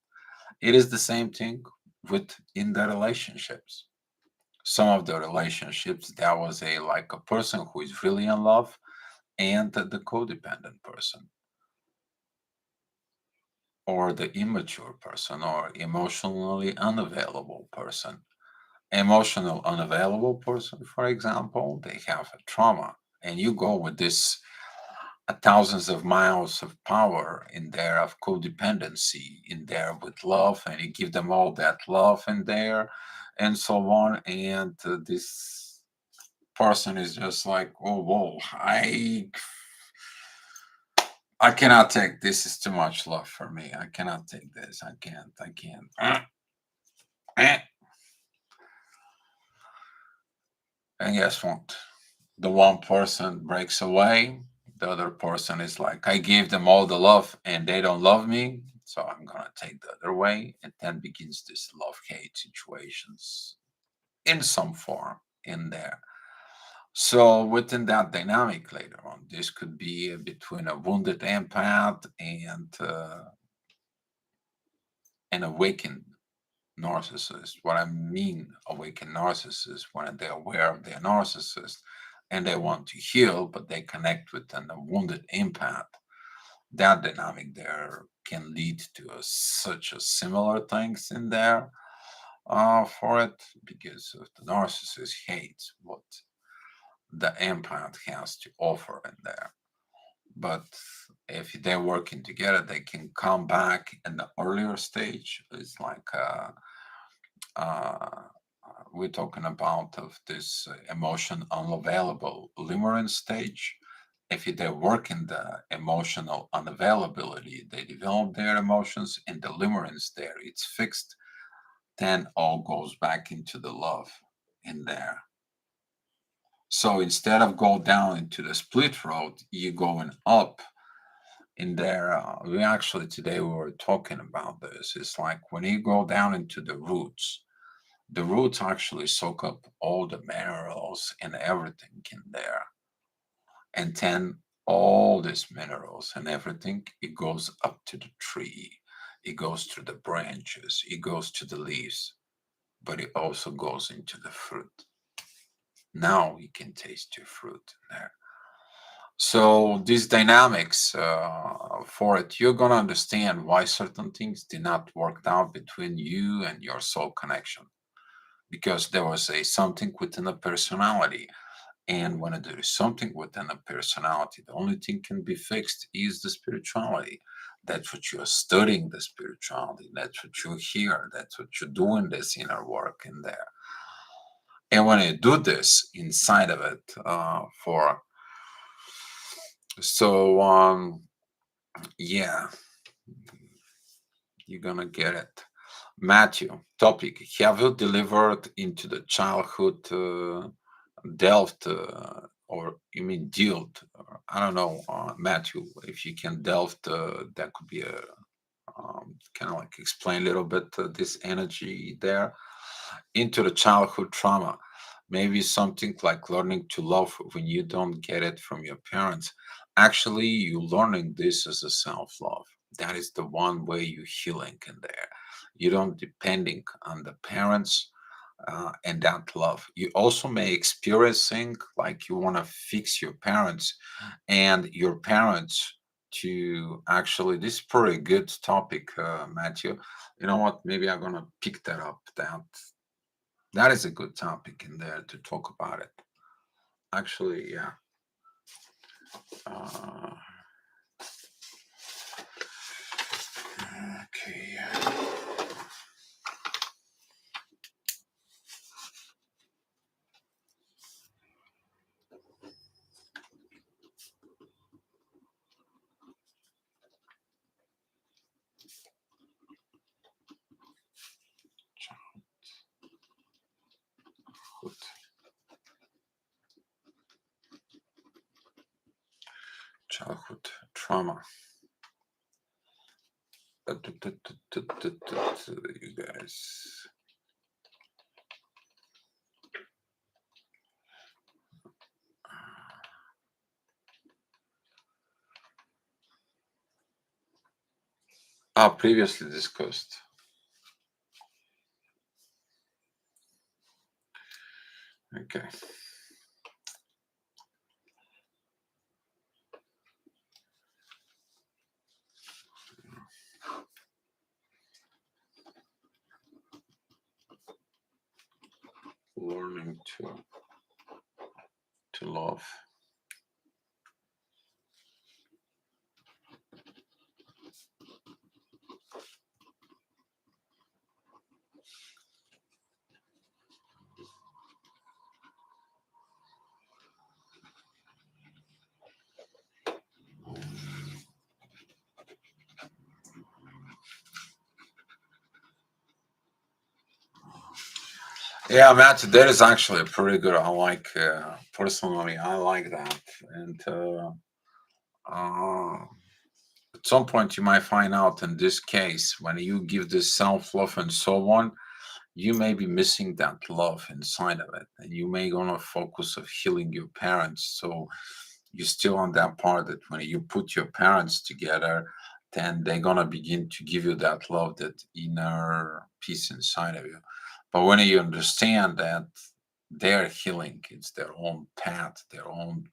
It is the same thing with in the relationships. Some of the relationships, there was a like a person who is really in love, and the codependent person, or the immature person, or emotionally unavailable person. Emotional unavailable person, for example, they have a trauma, and you go with this thousands of miles of power in there of codependency in there with love, and you give them all that love in there, and so on, and this person is just like, oh whoa, I cannot take this. Is too much love for me. I cannot take this. I can't. And guess what? The one person breaks away. The other person is like, I gave them all the love and they don't love me. So I'm going to take the other way. And then begins this love hate situations in some form in there. So within that dynamic later on, this could be between a wounded empath and an awakened narcissist. What I mean, awakened narcissist, when they're aware of their narcissist and they want to heal, but they connect with a wounded empath. That dynamic there can lead to such a similar things in there for it, because of the narcissist hates what the empath has to offer in there. But if they're working together, they can come back in the earlier stage. It's like uh, we're talking about of this emotion unavailable limerence stage. If they work in the emotional unavailability, they develop their emotions in the limerence there, it's fixed, then all goes back into the love in there. So instead of go down into the split road, you going up in there. We actually today we were talking about this. It's like when you go down into the roots actually soak up all the minerals and everything in there. And then all these minerals and everything, it goes up to the tree. It goes through the branches. It goes to the leaves. But it also goes into the fruit. Now you can taste your fruit in there. So these dynamics for it, you're gonna understand why certain things did not work out between you and your soul connection, because there was a something within a personality. And when there is something within a personality, the only thing can be fixed is the spirituality. That's what you're studying, the spirituality. That's what you hear. That's what you're doing, this inner work in there. And when you do this inside of it, for so yeah, you're gonna get it. Matthew, topic: have you delivered into the childhood, delved, or you mean dealt? I don't know, Matthew. If you can delve, that could be a kind of like explain a little bit this energy there into the childhood trauma. Maybe something like learning to love when you don't get it from your parents. Actually, you learning this as a self-love. That is the one way you healing in there. You don't depending on the parents and that love. You also may experiencing like you want to fix your parents and your parents to actually, this is pretty good topic, Matthew. You know what? Maybe I'm gonna pick that up. That is a good topic in there to talk about it. Actually, yeah. Uh, okay. Childhood, childhood trauma. You guys. Previously discussed. Okay. Learning to love. Yeah, Matt, that is actually pretty good. I like, personally, I like that. And uh, at some point, you might find out in this case, when you give this self love and so on, you may be missing that love inside of it. And you may gonna focus of healing your parents. So you're still on that part that when you put your parents together, then they're gonna begin to give you that love, that inner peace inside of you. But when you understand that their healing, it's their own path, their own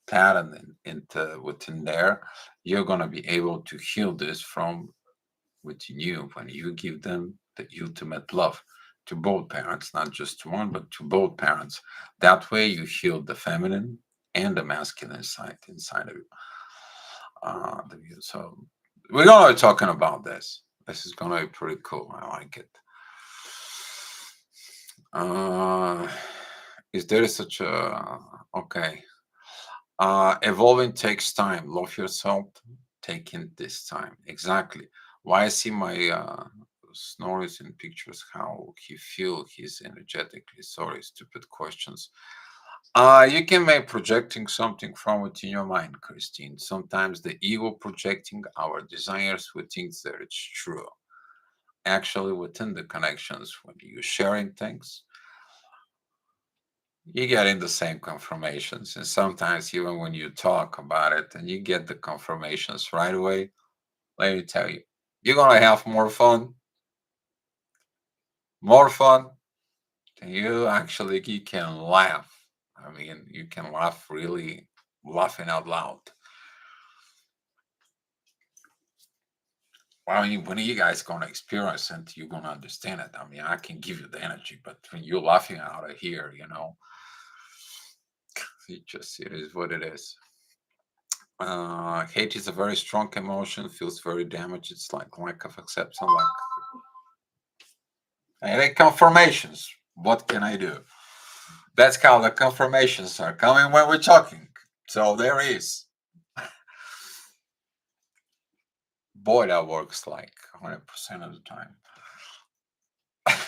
pattern into within there, you're gonna be able to heal this from within you when you give them the ultimate love to both parents, not just to one, but to both parents. That way, you heal the feminine and the masculine side inside of you. So we're gonna be talking about this. This is gonna be pretty cool. I like it. Uh, is there such a okay? Evolving takes time. Love yourself. Taking this time. Exactly. Why I see my Snorris in pictures, how he feel, he's energetically. Sorry, stupid questions. You can make projecting something from within your mind, Christine. Sometimes the ego projecting our desires, we think that it's true. Actually, within the connections, when you're sharing things, you're getting the same confirmations. And sometimes, even when you talk about it and you get the confirmations right away, let me tell you, you're going to have more fun than you actually you can laugh. I mean, you can laugh really laughing out loud. Well, I mean, when you guys gonna experience it, you're gonna understand it. I mean, I can give you the energy, but when you're laughing out of here, it is what it is. Hate is a very strong emotion, feels very damaged. It's like lack of acceptance, like confirmations. What can I do? That's how the confirmations are coming when we're talking. So there is. Boy, that works like 100% of the time.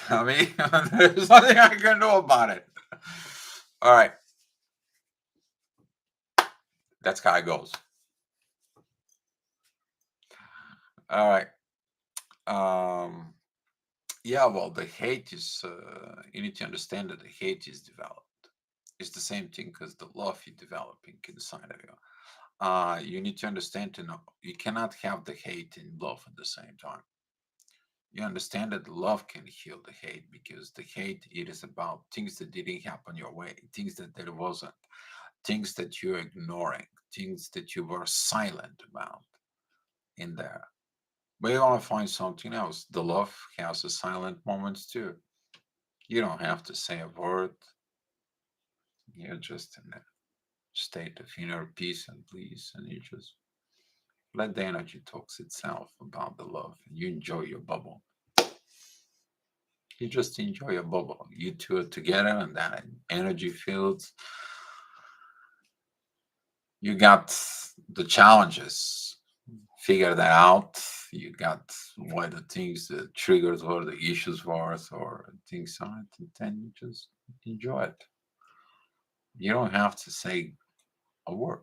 I mean, there's nothing I can do about it. All right. That's how it goes. All right. Um, yeah, well, the hate is, you need to understand that the hate is developed. It's the same thing as the love you're developing inside of you. You need to understand to know you cannot have the hate and love at the same time. You understand that love can heal the hate because the hate it is about things that didn't happen your way, things that there wasn't, things that you're ignoring, things that you were silent about in there. But you want to find something else. The love has a silent moments too. You don't have to say a word. You're just in a state of inner peace and bliss, and you just let the energy talks itself about the love. And you enjoy your bubble. You just enjoy your bubble. You two are together, and that energy fields. You got the challenges. Figure that out. You got what the things, the triggers were, the issues were, or things on it, and then you just enjoy it. You don't have to say a word.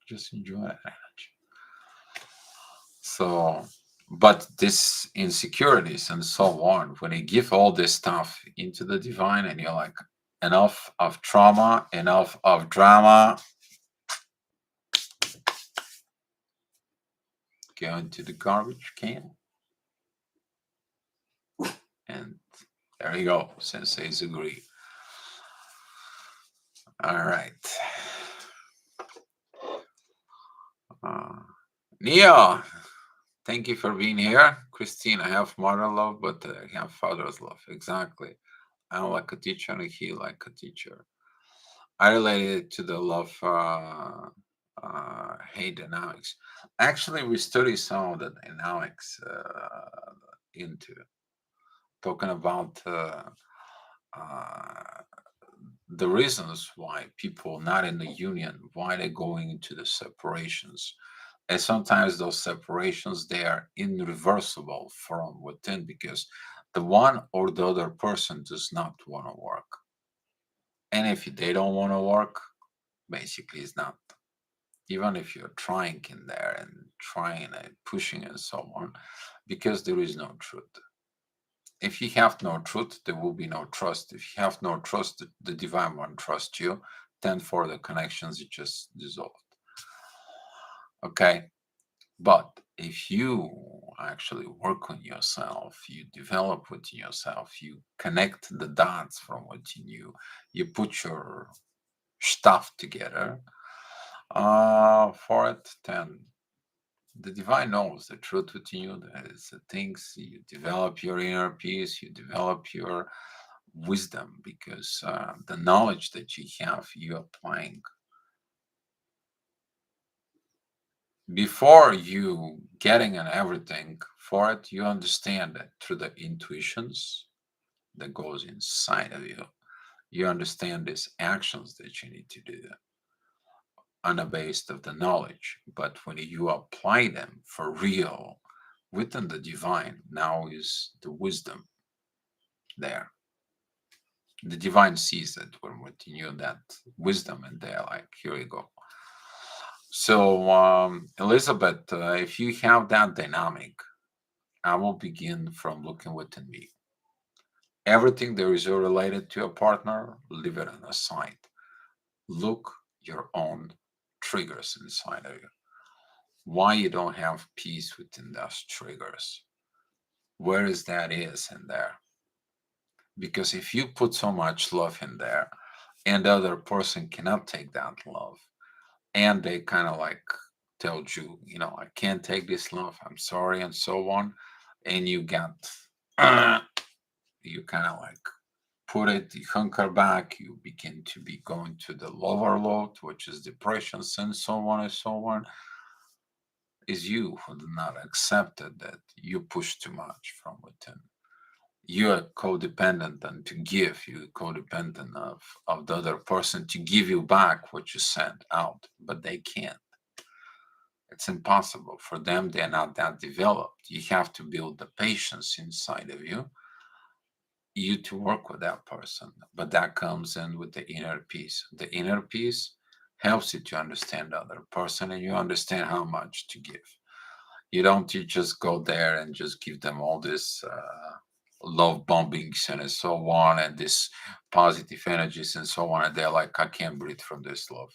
Just enjoy that energy. So, but this insecurities and so on, when you give all this stuff into the divine, and you're like, enough of trauma, enough of drama, go into the garbage can, and there you go. Senseis agree. All right. Neo, thank you for being here. Christine, I have mother love, but I have father's love. Exactly. I'm like a teacher, and he like a teacher. I related it to the love hate dynamics. Actually, we study some of the dynamics into talking about uh, the reasons why people not in the union, why they're going into the separations. And sometimes those separations they are irreversible from within because the one or the other person does not want to work. And if they don't want to work, basically it's not. Even if you're trying in there and trying and pushing and so on, because there is no truth. If you have no truth, there will be no trust. If you have no trust, the divine won't trust you. Then for the connections, it just dissolved. Okay. But if you actually work on yourself, you develop within yourself, you connect the dots from within you, you put your stuff together for it, then the divine knows the truth within you. That is the things you develop your inner peace, you develop your wisdom because the knowledge that you have, you applying before you getting and everything for it. You understand that through the intuitions that goes inside of you. You understand these actions that you need to do on the base of the knowledge. But when you apply them for real within the divine, now is the wisdom there. The divine sees that when within you that wisdom, and they're like, here you go. So, Elizabeth, if you have that dynamic, I will begin from looking within me. Everything there is related to a partner, leave it on the side. Look your own triggers inside of you. Why you don't have peace within those triggers? Where is that is in there? Because if you put so much love in there and the other person cannot take that love, and they kind of like told you, I can't take this love, I'm sorry, and so on, and you got, you kind of like put it, you hunker back, you begin to be going to the lower load, which is depressions and so on and so on, is you who do not accepted that you push too much from within. You are codependent and to give, you codependent of the other person to give you back what you sent out, but they can't. It's impossible for them. They're not that developed. You have to build the patience inside of you to work with that person. But that comes in with the inner peace. The inner peace helps you to understand the other person and you understand how much to give. You just go there and just give them all this love bombings and so on and this positive energies and so on. And they're like, I can't breathe from this love.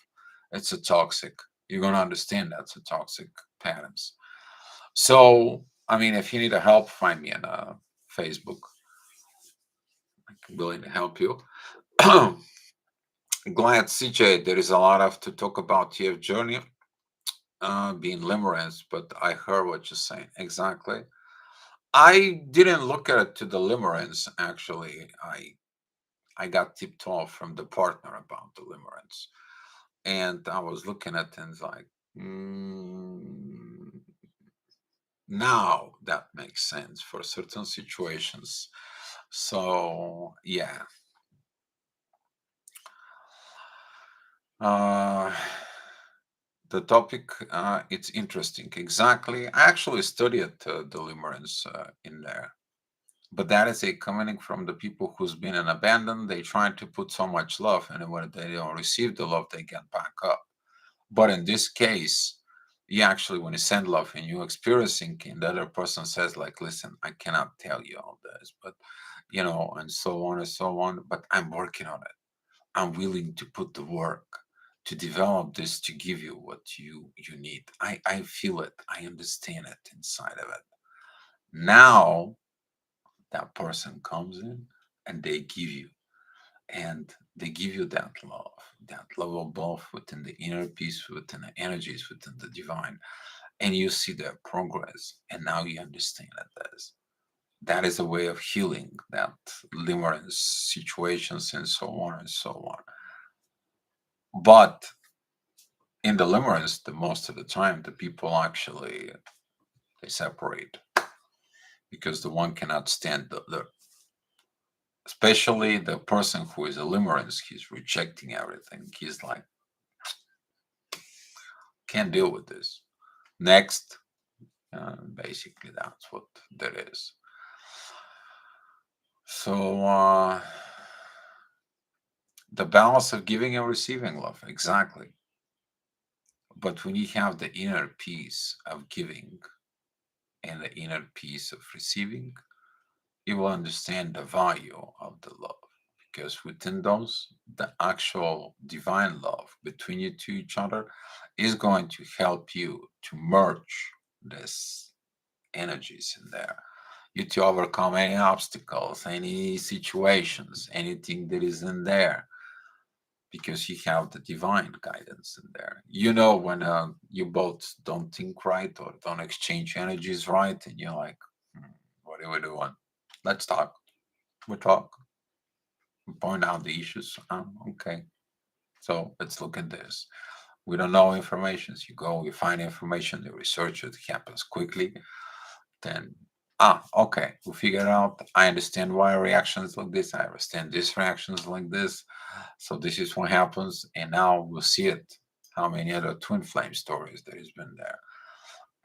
It's a toxic. You're going to understand that's a toxic patterns. So, I mean, if you need a help, find me on Facebook. I'm willing to help you. Glad, CJ, there is a lot of to talk about your journey, being limerence, but I heard what you're saying. Exactly. I didn't look at it to the limerence, actually. I got tipped off from the partner about the limerence. And I was looking at things like, mm, now that makes sense for certain situations. So, yeah. Uh, the topic, it's interesting. Exactly. I actually studied deliverance in there. But that is a coming from the people who's been in abandon. They trying to put so much love, and when they don't receive the love, they get back up. But in this case, you actually, when you send love and you experiencing, and the other person says, like, listen, I cannot tell you all this, but and so on and so on. But I'm working on it. I'm willing to put the work to develop this to give you what you need. I feel it. I understand it inside of it. Now that person comes in and they give you that love of both within the inner peace, within the energies, within the divine, and you see their progress, and now you understand that is a way of healing that limerence situations and so on and so on. But in the limerence, the most of the time, the people actually they separate because the one cannot stand the especially the person who is a limerence, he's rejecting everything. He's like, can't deal with this. Next, basically, that's what that is. So, the balance of giving and receiving love, exactly. But when you have the inner peace of giving and the inner peace of receiving, you will understand the value of the love. Because within those, the actual divine love between you to each other is going to help you to merge this energies in there. You to overcome any obstacles, any situations, anything that is in there, because you have the divine guidance in there. When you both don't think right or don't exchange energies right, and you're like, what are we doing? Let's talk. We talk. We point out the issues. Okay. So let's look at this. We don't know information. So you go, you find information, you research it, happens quickly. Then, okay, we figure it out. I understand why reactions like this. I understand this reactions like this. So this is what happens. And now we'll see it. How many other twin flame stories there has been there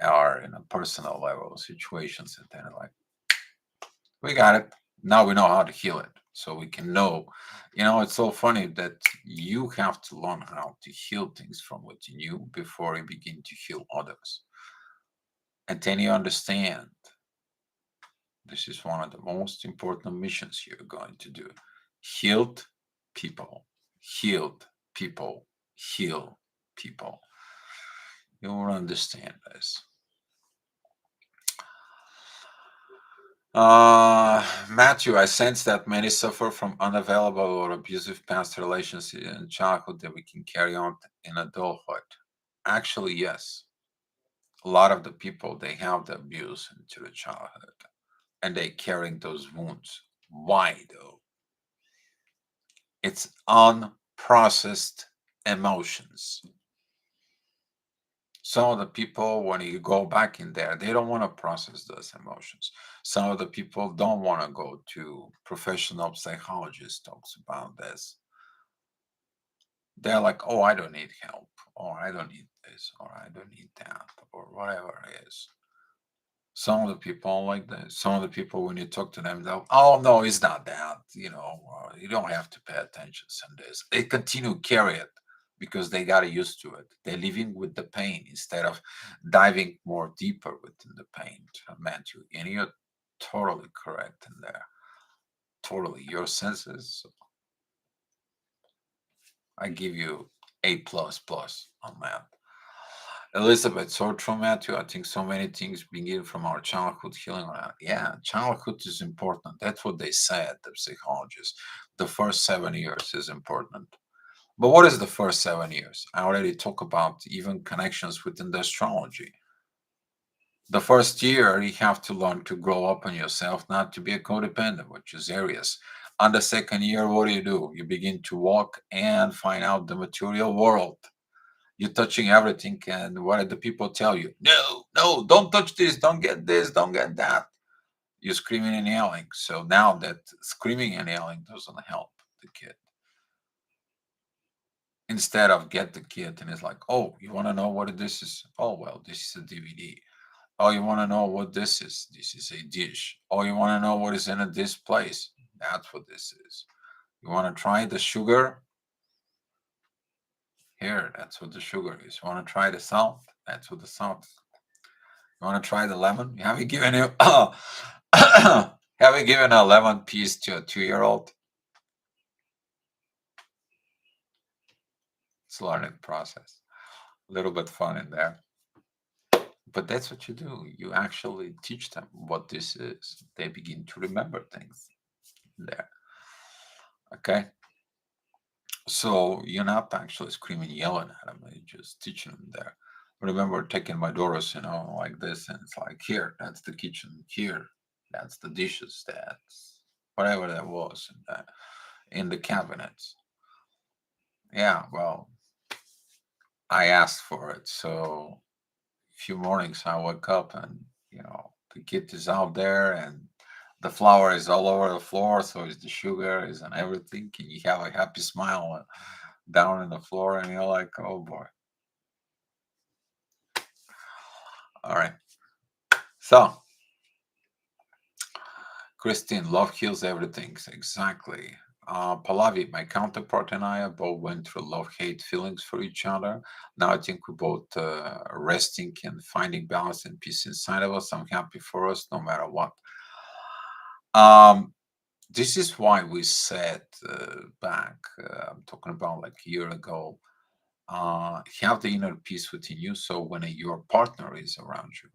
are in a personal level situations. And then like, we got it. Now we know how to heal it. So we can know. It's so funny that you have to learn how to heal things from within you before you begin to heal others. And then you understand this is one of the most important missions you're going to do. Healed people, healed people, heal people. You will understand this. Matthew, I sense that many suffer from unavailable or abusive past relationships in childhood that we can carry on in adulthood. Actually, yes. A lot of the people they have the abuse into the childhood and they carrying those wounds. Why though? It's unprocessed emotions. Some of the people, when you go back in there, they don't want to process those emotions. Some of the people don't want to go to professional psychologists talks about this. They're like, oh, I don't need help, or I don't need this, or I don't need that, or whatever it is. Some of the people like that. Some of the people, when you talk to them, they'll, oh no, it's not that. You don't have to pay attention to this. They continue carry it because they got used to it. They're living with the pain instead of diving more deeper within the pain. Matthew, and you're totally correct in there. Totally, your senses. I give you A++ on that. Elizabeth, so true, Matthew. I think so many things begin from our childhood healing. Yeah, childhood is important. That's what they said, the psychologists. The first 7 years is important. But what is the first 7 years? I already talked about even connections within the astrology. The first year, you have to learn to grow up on yourself, not to be a codependent, which is Aries. On the second year, what do? You begin to walk and find out the material world. You're touching everything, and what do the people tell you? No, no, don't touch this, don't get that. You're screaming and yelling. So now that screaming and yelling doesn't help the kid. Instead of get the kid and it's like, oh, you want to know what this is? Oh, well, this is a DVD. Oh, you want to know what this is? This is a dish. Oh, you want to know what is in this place? That's what this is. You want to try the sugar? Here, that's what the sugar is. You want to try the salt? That's what the salt is. You want to try the lemon? Have you given you have you given a lemon piece to a 2-year-old? It's a learning process. A little bit fun in there. But that's what you do. You actually teach them what this is. They begin to remember things there. Okay. So you're not actually screaming, yelling at them. You're just teaching them there. I remember taking my daughters, like this, and it's like, here, that's the kitchen. Here, that's the dishes. That's whatever that was in the cabinets. Yeah, well, I asked for it. So a few mornings I wake up and, the kid is out there and the flour is all over the floor. So is the sugar, is and everything. And you have a happy smile down in the floor and you're like, oh boy. All right. So, Christine, love heals everything. Exactly. Pallavi, my counterpart and I both went through love-hate feelings for each other. Now I think we're both resting and finding balance and peace inside of us. I'm happy for us no matter what. Um, this is why we said back, I'm talking about like a year ago, have the inner peace within you. So when your partner is around you,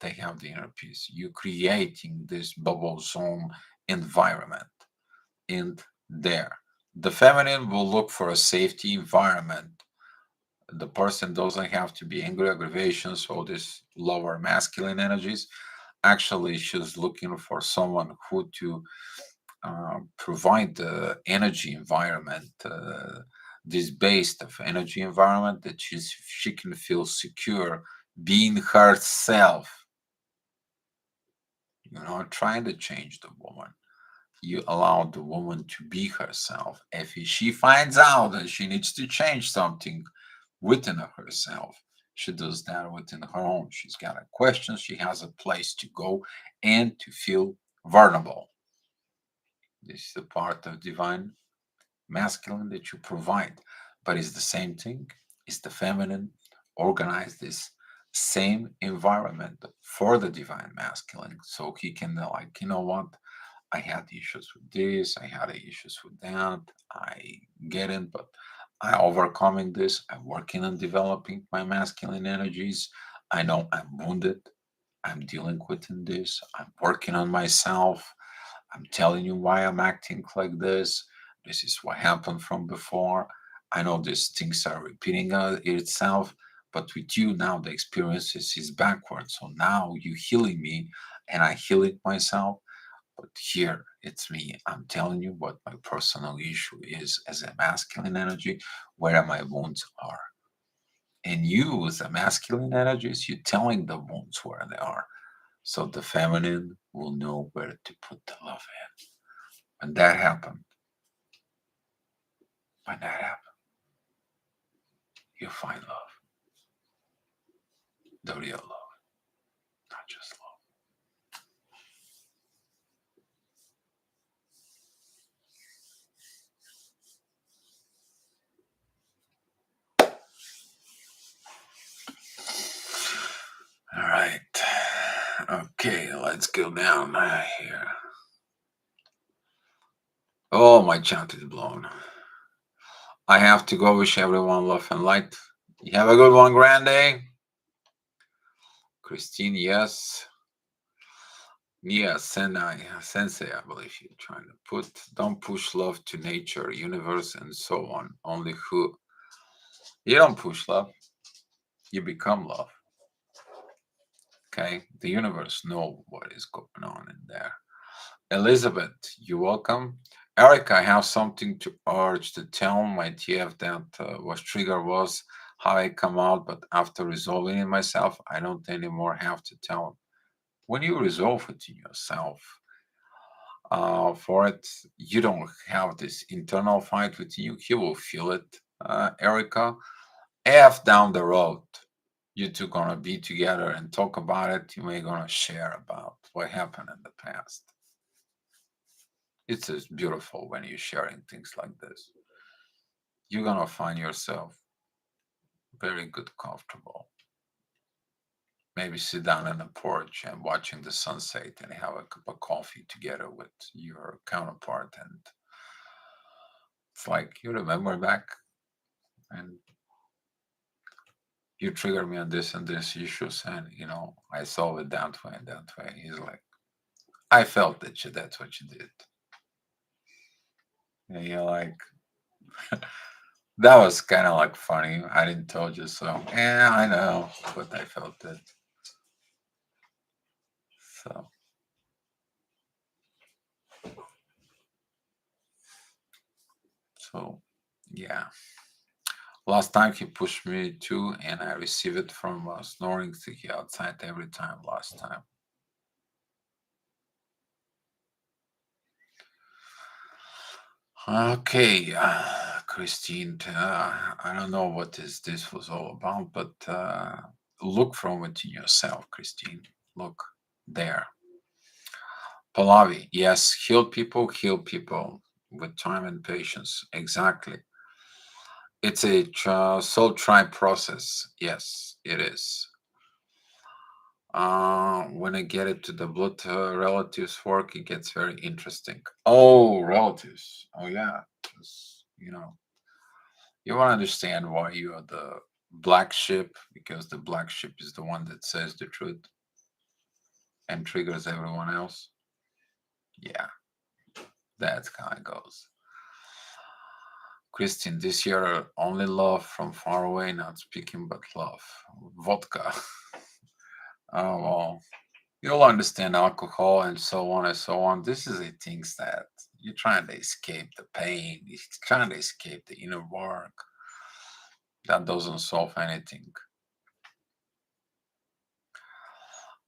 they have the inner peace. You're creating this bubble zone environment in there. The feminine will look for a safety environment. The person doesn't have to be angry, aggravations, all these lower masculine energies. Actually, she's looking for someone who to provide the energy environment, this base of energy environment that she can feel secure being herself. You're not trying to change the woman. You allow the woman to be herself. If she finds out that she needs to change something within herself, she does that within her own. She's got a question, she has a place to go and to feel vulnerable. This is the part of divine masculine that you provide, but it's the same thing. It's the feminine organize this same environment for the divine masculine, so he can like, you know what, I had issues with this, I had issues with that, I get it, but I overcoming this, I'm working on developing my masculine energies. I know I'm wounded, I'm dealing with in this. I'm working on myself. I'm telling you why I'm acting like this. This is what happened from before. I know these things are repeating itself, but with you now the experience is backwards. So now you healing me, and I healing myself. But here it's me. I'm telling you what my personal issue is as a masculine energy, where my wounds are. And you, as a masculine energies, you're telling the wounds where they are. So the feminine will know where to put the love in. When that happened, when that happened, you find love, the real love, not just love. All right. Okay, let's go down here. Oh, my chant is blown. I have to go. Wish everyone love and light. You have a good one, Grande. Christine, yes. Yeah, Sensei, I believe you're trying to put. Don't push love to nature, universe, and so on. Only who. You don't push love. You become love. Okay, the universe know what is going on in there. Elizabeth, you're welcome. Eric, I have something to urge to tell my TF that was trigger was how I come out, but after resolving it myself, I don't anymore have to tell him. When you resolve it in yourself, for it, you don't have this internal fight within you. He will feel it, Erica. F down the road, you two gonna be together and talk about it. You may gonna share about what happened in the past. It's just beautiful when you're sharing things like this. You're gonna find yourself very good, comfortable. Maybe sit down on the porch and watching the sunset and have a cup of coffee together with your counterpart. And it's like you remember back and you trigger me on this and this issues. And, I solve it that way and that way. He's like, I felt that that's what you did. And you're like, that was kind of like funny. I didn't told you so. Yeah, I know, but I felt it. So, so yeah. Last time he pushed me too, and I received it from snoring sticky outside every time. Last time. Okay, Christine. I don't know what this was all about, but look from within yourself, Christine. Look there. Pallavi, yes, heal people with time and patience. Exactly. It's a soul tribe process. Yes, it is. When I get it to the blood relatives work, it gets very interesting. Oh, relatives. Oh, yeah. 'Cause, you want to understand why you are the black sheep, because the black sheep is the one that says the truth and triggers everyone else. Yeah, that's how it goes. Christian, this year only love from far away, not speaking but love. Vodka. Oh well, you'll understand alcohol and so on and so on. This is the things that you're trying to escape the pain, you're trying to escape the inner work. That doesn't solve anything.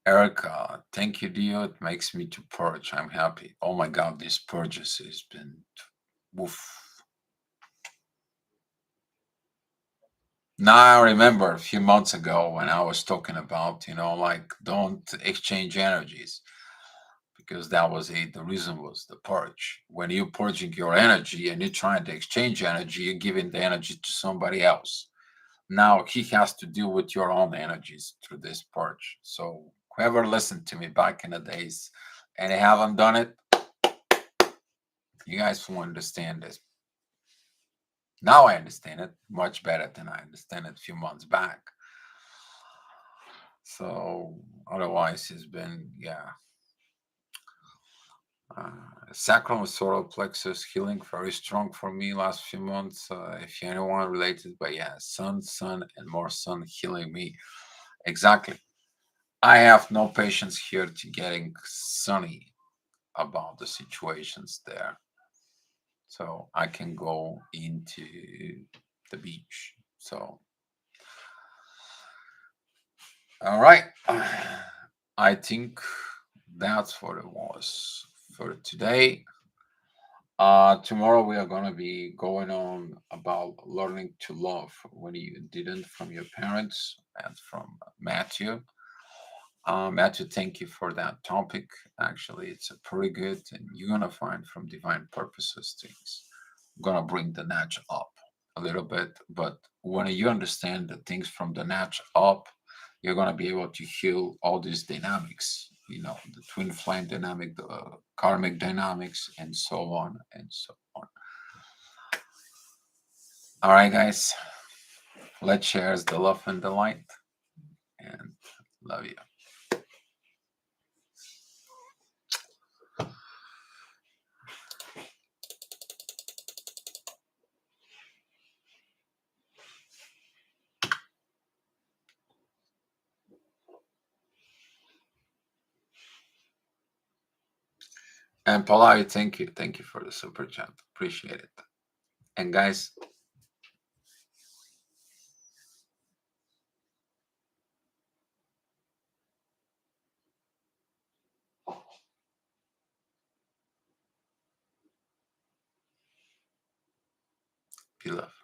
Erica, thank you, Dio. It makes me to purge. I'm happy. Oh my god, this purges has been woof. Now I remember a few months ago when I was talking about, like don't exchange energies, because that was the reason was the purge. When you're purging your energy and you're trying to exchange energy, you're giving the energy to somebody else. Now he has to deal with your own energies through this purge. So whoever listened to me back in the days and they haven't done it, you guys will understand this. Now I understand it much better than I understand it a few months back. So otherwise, it's been, yeah. Sacral and solar plexus healing very strong for me last few months. If you anyone related, but yeah, sun, and more sun healing me. Exactly. I have no patience here to getting sunny about the situations there. So I can go into the beach. So, all right. I think that's what it was for today. Tomorrow we are gonna be going on about learning to love when you didn't from your parents and from Matthew. Matthew, thank you for that topic. Actually, it's a pretty good, and you're gonna find from divine purposes things. I'm gonna bring the natch up a little bit, but when you understand the things from the natch up, you're gonna be able to heal all these dynamics. You know, the twin flame dynamic, the karmic dynamics, and so on and so on. All right, guys, let's share the love and the light, and love you. And Paula, thank you for the super chat. Appreciate it. And guys, be love.